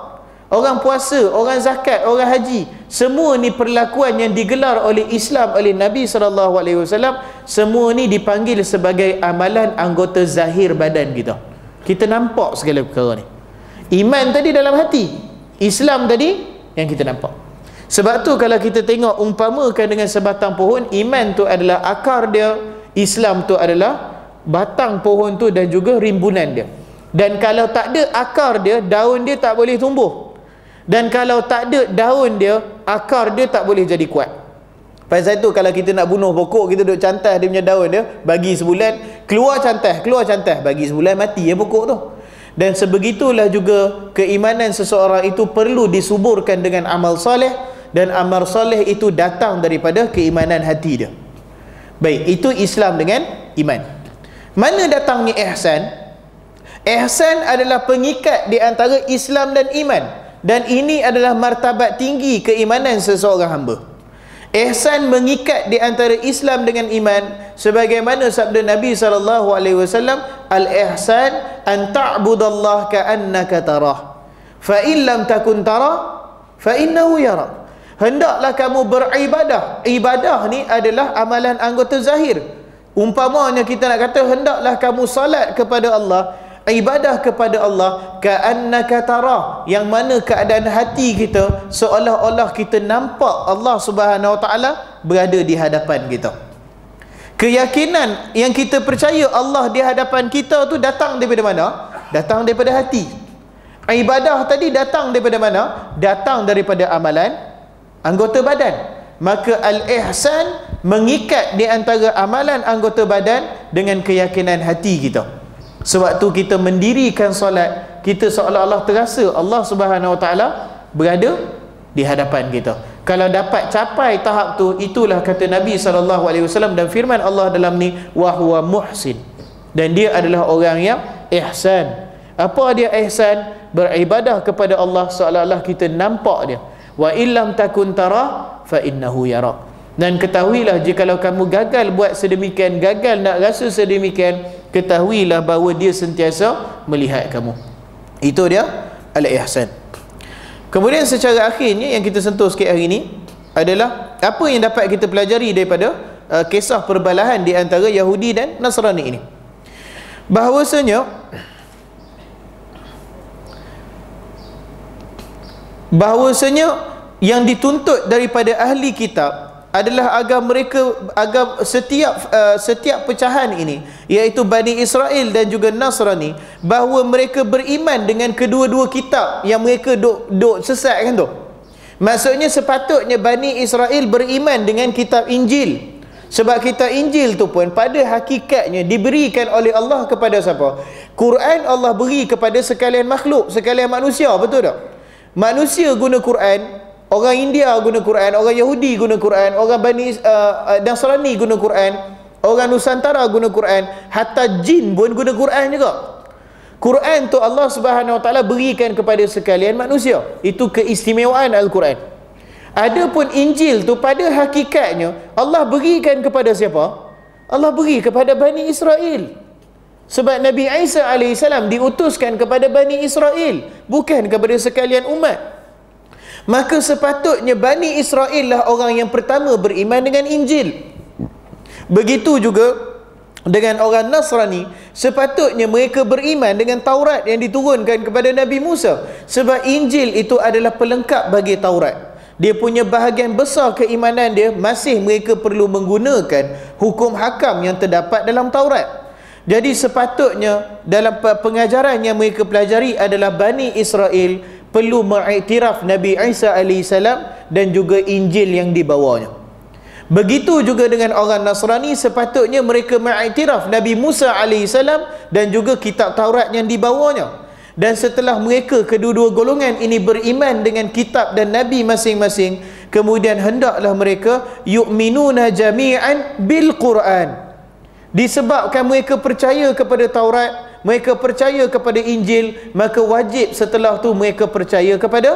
Orang puasa, orang zakat, orang haji, semua ni perlakuan yang digelar oleh Islam, oleh Nabi SAW, semua ni dipanggil sebagai amalan anggota zahir badan kita. Kita nampak segala perkara ni. Iman tadi dalam hati, Islam tadi yang kita nampak. Sebab tu kalau kita tengok umpamakan dengan sebatang pohon, iman tu adalah akar dia, Islam tu adalah batang pohon tu dan juga rimbunan dia. Dan kalau tak ada akar dia, daun dia tak boleh tumbuh. Dan kalau tak ada daun dia, akar dia tak boleh jadi kuat. Pasal itu kalau kita nak bunuh pokok, kita duk cantas dia punya daun dia, bagi sebulan keluar cantas, bagi sebulan mati ya pokok tu. Dan sebegitulah juga keimanan seseorang itu perlu disuburkan dengan amal soleh, dan amal soleh itu datang daripada keimanan hati dia. Baik, itu Islam dengan iman. Mana datangnya ihsan? Ihsan adalah pengikat di antara Islam dan iman, dan ini adalah martabat tinggi keimanan seseorang hamba. Ihsan mengikat di antara Islam dengan iman, sebagaimana sabda Nabi SAW, al-ihsan an ta'budallah ka'annaka tarah, fa in lam takun tarah fa innahu yara. Hendaklah kamu beribadah. Ibadah ni adalah amalan anggota zahir. Umpamanya kita nak kata, hendaklah kamu salat kepada Allah, ibadah kepada Allah ka'annaka tarah, yang mana keadaan hati kita seolah-olah kita nampak Allah Subhanahu Wa Taala berada di hadapan kita. Keyakinan yang kita percaya Allah di hadapan kita tu datang daripada mana? Datang daripada hati. Ibadah tadi datang daripada mana? Datang daripada amalan anggota badan. Maka al-ihsan mengikat di antara amalan anggota badan dengan keyakinan hati kita. Sewaktu kita mendirikan solat, kita seolah-olah terasa Allah Subhanahu Wa Taala berada di hadapan kita. Kalau dapat capai tahap tu, itulah kata Nabi SAW dan firman Allah dalam ni, wa huwa muhsin, dan dia adalah orang yang ihsan. Apa dia ihsan? Beribadah kepada Allah seolah-olah kita nampak dia. Wa illam takun tara fa innahu yara. Dan ketahuilah, jikalau kamu gagal buat sedemikian, gagal nak rasa sedemikian, ketahuilah bahawa dia sentiasa melihat kamu. Itu dia al-ihsan. Kemudian secara akhirnya yang kita sentuh sikit hari ini adalah apa yang dapat kita pelajari daripada kisah perbalahan di antara Yahudi dan Nasrani ini. Bahawasanya yang dituntut daripada ahli kitab adalah agar setiap pecahan ini, iaitu Bani Israel dan juga Nasrani, bahawa mereka beriman dengan kedua-dua kitab yang mereka duk sesat kan tu. Maksudnya sepatutnya Bani Israel beriman dengan kitab Injil, sebab kitab Injil tu pun pada hakikatnya diberikan oleh Allah kepada siapa? Quran Allah beri kepada sekalian makhluk, sekalian manusia, betul tak? Manusia guna Quran, orang India guna Quran, orang Yahudi guna Quran, orang Bani Nasrani guna Quran, orang Nusantara guna Quran, hatta jin pun guna Quran juga. Quran tu Allah Subhanahu Wa Taala berikan kepada sekalian manusia. Itu keistimewaan Al-Quran. Adapun Injil tu pada hakikatnya Allah berikan kepada siapa? Allah beri kepada Bani Israel. Sebab Nabi Isa AS diutuskan kepada Bani Israel, bukan kepada sekalian umat. Maka sepatutnya Bani Israel lah orang yang pertama beriman dengan Injil. Begitu juga dengan orang Nasrani, sepatutnya mereka beriman dengan Taurat yang diturunkan kepada Nabi Musa. Sebab Injil itu adalah pelengkap bagi Taurat. Dia punya bahagian besar keimanan dia masih mereka perlu menggunakan hukum hakam yang terdapat dalam Taurat. Jadi sepatutnya dalam pengajaran yang mereka pelajari adalah Bani Israel perlu mengiktiraf Nabi Isa AS dan juga Injil yang dibawanya. Begitu juga dengan orang Nasrani, sepatutnya mereka mengiktiraf Nabi Musa AS dan juga kitab Taurat yang dibawanya. Dan setelah mereka kedua-dua golongan ini beriman dengan kitab dan Nabi masing-masing, kemudian hendaklah mereka yu'minuna jami'an bil Quran. Disebabkan mereka percaya kepada Taurat, mereka percaya kepada Injil, maka wajib setelah tu mereka percaya kepada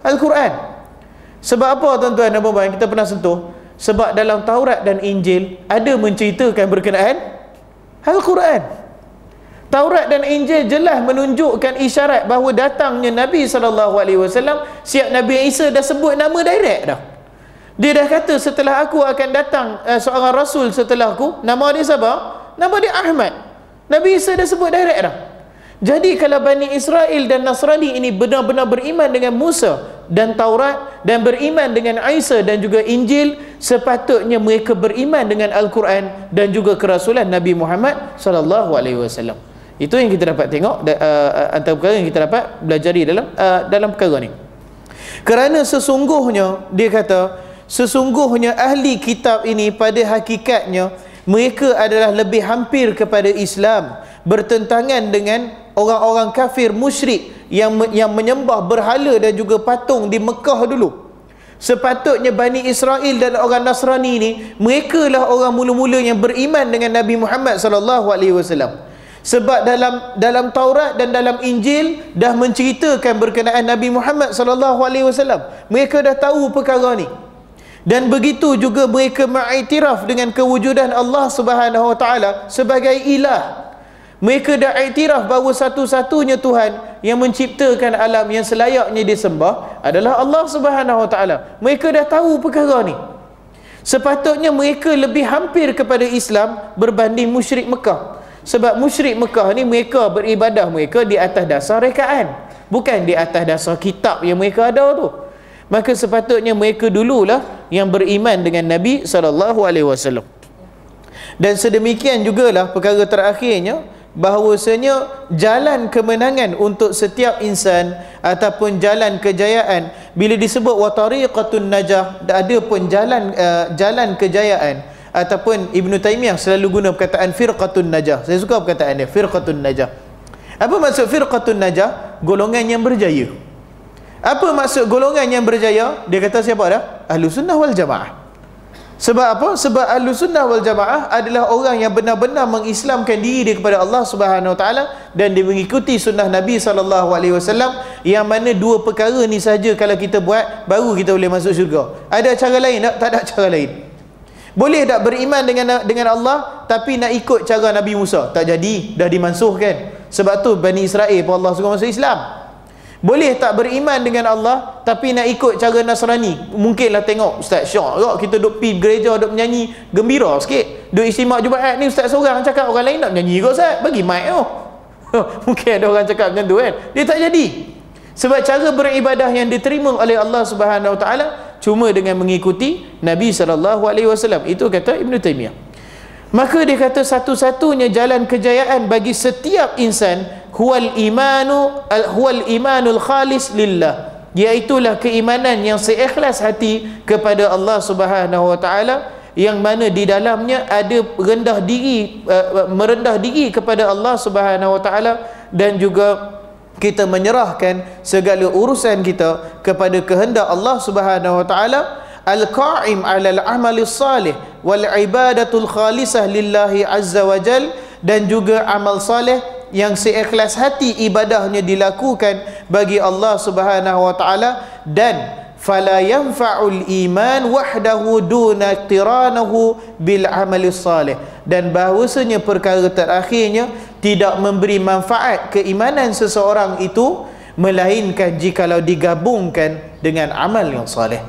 Al-Quran. Sebab apa tuan-tuan dan puan-puan, kita pernah sentuh? Sebab dalam Taurat dan Injil ada menceritakan berkenaan Al-Quran. Taurat dan Injil jelas menunjukkan isyarat bahawa datangnya Nabi SAW. Siap Nabi Isa dah sebut nama direct dah. Dia dah kata setelah aku akan datang seorang Rasul setelah aku, nama dia siapa? Nama dia Ahmad. Nabi Isa dah sebut direct dah. Jadi kalau Bani Israel dan Nasrani ini benar-benar beriman dengan Musa dan Taurat dan beriman dengan Isa dan juga Injil, sepatutnya mereka beriman dengan Al-Quran dan juga kerasulan Nabi Muhammad SAW. Itu yang kita dapat tengok antara perkara yang kita dapat belajari dalam perkara ni. Kerana sesungguhnya dia kata, sesungguhnya ahli kitab ini pada hakikatnya mereka adalah lebih hampir kepada Islam, bertentangan dengan orang-orang kafir musyrik yang menyembah berhala dan juga patung di Mekah dulu. Sepatutnya Bani Israel dan orang Nasrani ni, mereka lah orang mula-mula yang beriman dengan Nabi Muhammad sallallahu alaihi wasallam. Sebab dalam Taurat dan dalam Injil dah menceritakan berkenaan Nabi Muhammad sallallahu alaihi wasallam. Mereka dah tahu perkara ni. Dan begitu juga mereka mengiktiraf dengan kewujudan Allah Subhanahu wa taala sebagai ilah. Mereka dah iktiraf bahawa satu-satunya Tuhan yang menciptakan alam yang selayaknya disembah adalah Allah Subhanahu wa taala. Mereka dah tahu perkara ni. Sepatutnya mereka lebih hampir kepada Islam berbanding musyrik Mekah. Sebab musyrik Mekah ni mereka beribadah mereka di atas dasar rekaan, bukan di atas dasar kitab yang mereka ada tu. Maka sepatutnya mereka dululah yang beriman dengan Nabi SAW. Dan sedemikian jugalah perkara terakhirnya, bahawasanya jalan kemenangan untuk setiap insan ataupun jalan kejayaan, bila disebut wa tariqatun najah, ada pun jalan kejayaan, ataupun Ibn Taymiyah selalu guna perkataan firqatun najah. Saya suka perkataan dia, firqatun najah. Apa maksud firqatun najah? Golongan yang berjaya. Apa maksud golongan yang berjaya? Dia kata siapa dah? Ahlussunnah wal Jamaah. Sebab apa? Sebab Ahlussunnah wal Jamaah adalah orang yang benar-benar mengislamkan diri dia kepada Allah Subhanahu wa taala dan dia mengikuti sunnah Nabi sallallahu alaihi wasallam, yang mana dua perkara ni saja kalau kita buat baru kita boleh masuk syurga. Ada cara lain tak? Tak ada cara lain. Boleh tak beriman dengan Allah tapi nak ikut cara Nabi Musa? Tak jadi, dah dimansuhkan. Sebab tu Bani Israel pun Allah suruh masuk Islam. Boleh tak beriman dengan Allah tapi nak ikut cara Nasrani? Mungkinlah tengok Ustaz Syok tak, kita duk pergi gereja, duk menyanyi gembira sikit, duk istimak Jumaat ni Ustaz seorang cakap, orang lain nak menyanyi kot Ustaz, bagi mic tu. Mungkin ada orang cakap macam tu kan. Dia tak jadi. Sebab cara beribadah yang diterima oleh Allah Subhanahu wa taala cuma dengan mengikuti Nabi sallallahu alaihi wasallam. Itu kata Ibn Taymiyah. Maka dia kata satu-satunya jalan kejayaan bagi setiap insan huwal imanul khalis lillah, iaitulah keimanan yang seikhlas hati kepada Allah Subhanahu wa taala, yang mana di dalamnya ada merendah diri kepada Allah Subhanahu wa taala, dan juga kita menyerahkan segala urusan kita kepada kehendak Allah Subhanahu wa taala. Al-qa'im 'alal 'amali salih wal ibadatul khalisah lillahi azza wa jal, dan juga amal saleh yang seikhlas hati ibadahnya dilakukan bagi Allah Subhanahu wa taala, dan fala yanfa'ul iman wahdahu duna tiranahu bil amali salih, dan bahawasanya perkara terakhirnya tidak memberi manfaat keimanan seseorang itu melainkan jikalau digabungkan dengan amal yang saleh.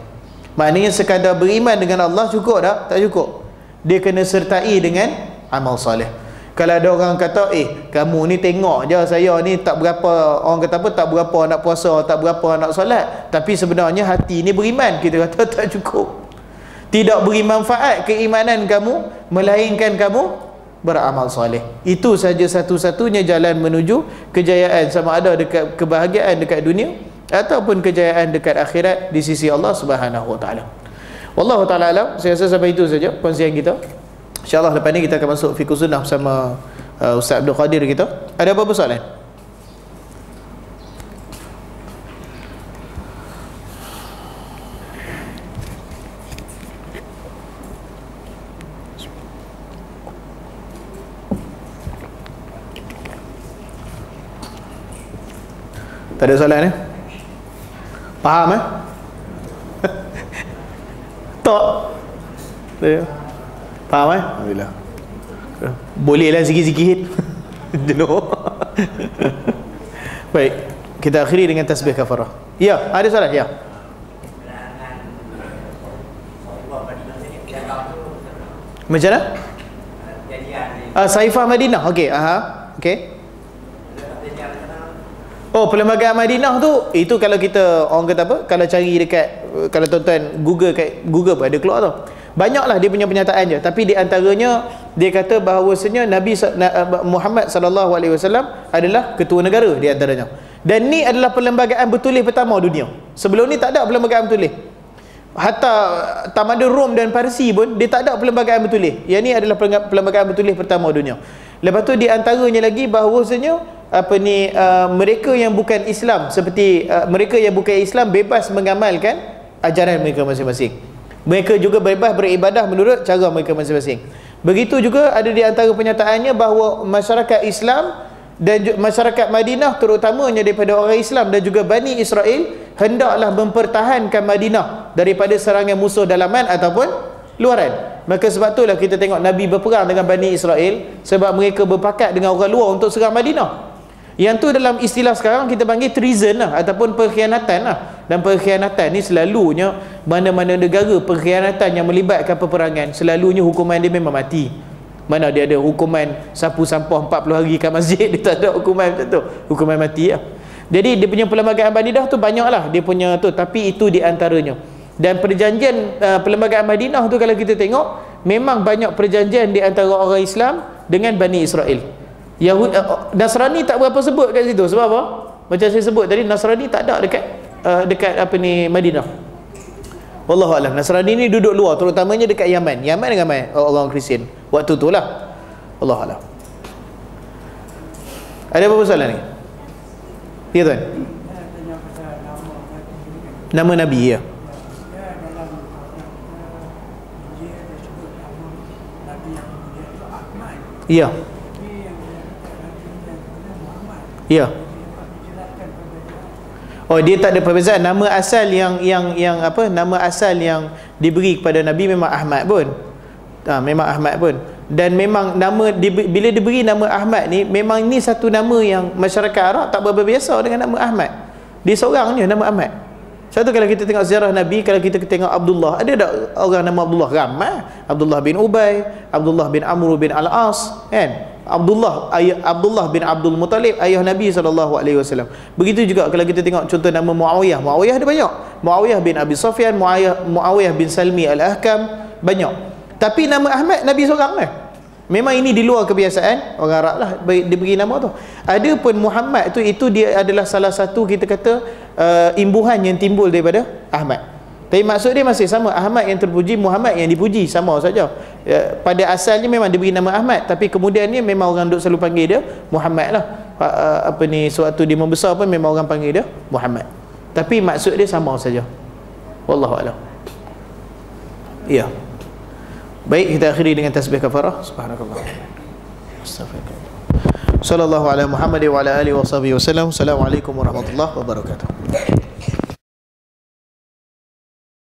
Maknanya sekadar beriman dengan Allah cukup tak? Tak cukup. Dia kena sertai dengan amal saleh. Kalau ada orang kata, kamu ni tengok je saya ni tak berapa, orang kata apa, tak berapa nak puasa, tak berapa nak solat, tapi sebenarnya hati ni beriman, kita kata tak cukup. Tidak beri manfaat keimanan kamu melainkan kamu beramal soleh. Itu saja satu-satunya jalan menuju kejayaan, sama ada dekat kebahagiaan dekat dunia ataupun kejayaan dekat akhirat di sisi Allah Subhanahu wa taala. Wallahu taala alam. Saya rasa sampai itu saja kongsian kita. InsyaAllah lepas ni kita akan masuk fiqh sunnah bersama Ustaz Abdul Qadir kita. Ada apa-apa soalan? Tak ada soalan Faham Tak? Faham Alhamdulillah. Bolehlah sikit-sikit. Baik, kita akhiri dengan tasbih kafarah. Ya, ada soalan? Ya. Macam mana? Saifah Madinah. Okey, okey. Oh, Perlembagaan Madinah tu, itu kalau kita orang kata apa, kalau cari dekat, kalau tuan-tuan Google pun ada keluar tu. Banyaklah dia punya pernyataan je, tapi di antaranya dia kata bahawasanya Nabi Muhammad sallallahu alaihi wasallam adalah ketua negara di antaranya. Dan ni adalah perlembagaan bertulis pertama dunia. Sebelum ni tak ada perlembagaan bertulis. Hatta tamadun Rom dan Parsi pun dia tak ada perlembagaan bertulis. Yang ni adalah perlembagaan bertulis pertama dunia. Lepas tu di antaranya lagi bahawasanya mereka yang bukan Islam, seperti mereka yang bukan Islam bebas mengamalkan ajaran mereka masing-masing. Mereka juga bebas beribadah menurut cara mereka masing-masing. Begitu juga ada di antara penyataannya bahawa masyarakat Islam dan masyarakat Madinah, terutamanya daripada orang Islam dan juga Bani Israel, hendaklah mempertahankan Madinah daripada serangan musuh dalaman ataupun luaran. Maka sebab itulah kita tengok Nabi berperang dengan Bani Israel, sebab mereka berpakat dengan orang luar untuk serang Madinah. Yang tu dalam istilah sekarang kita panggil treason lah, ataupun pengkhianatan lah. Dan pengkhianatan ni selalunya mana-mana negara pengkhianatan yang melibatkan peperangan, selalunya hukuman dia memang mati. Mana dia ada hukuman sapu sampah 40 hari kat masjid, dia tak ada hukuman macam tu, hukuman mati lah. Jadi dia punya perlembagaan Madinah tu banyak lah dia punya tu, tapi itu di antaranya. Dan perjanjian perlembagaan Madinah tu kalau kita tengok, memang banyak perjanjian di antara orang Islam dengan Bani Israel. Nasrani tak berapa sebut kat situ. Sebab apa? Macam saya sebut tadi, Nasrani tak ada dekat apa ni, Madinah. Wallahu a'lam. Nasrani ni duduk luar, terutamanya dekat Yaman. Yaman dengan orang Kristian waktu tu lah. Wallahu a'lam. Ada apa soalan ni? Ya tuan. Nama Nabi ya. Ya. Ya. Oh, dia tak ada perbezaan. Nama asal yang apa? Nama asal yang diberi kepada Nabi memang Ahmad pun. Memang Ahmad pun. Dan memang nama bila diberi nama Ahmad ni, memang ni satu nama yang masyarakat Arab tak berapa biasa dengan nama Ahmad. Dia seorang je nama Ahmad. Satu kalau kita tengok sejarah Nabi, kalau kita tengok Abdullah, ada tak orang nama Abdullah? Ramai. Abdullah bin Ubay, Abdullah bin Amr bin Al-As, kan? Abdullah bin Abdul Muttalib, ayah Nabi SAW. Begitu juga kalau kita tengok contoh nama Muawiyah. Muawiyah ada banyak. Muawiyah bin Abi Sufyan, Muawiyah bin Salmi Al-Ahkam, banyak. Tapi nama Ahmad Nabi seorang lah. Memang ini di luar kebiasaan orang Arab lah diberi nama tu. Ada pun Muhammad tu, itu dia adalah salah satu kita kata imbuhan yang timbul daripada Ahmad. Tapi maksud dia masih sama. Ahmad yang terpuji, Muhammad yang dipuji, sama saja. Pada asalnya memang diberi nama Ahmad, tapi kemudian ni memang orang duk selalu panggil dia Muhammad lah. Apa ni, sewaktu dia membesar pun memang orang panggil dia Muhammad. Tapi maksud dia sama saja. Wallahu a'lam. Ya. Baik, kita akhiri dengan tasbih kafarah. Subhanakallah. Astaghfirullah. Sallallahu ala Muhammad wa ala alihi wa sahbihi wasallam. Assalamualaikum warahmatullahi wabarakatuh.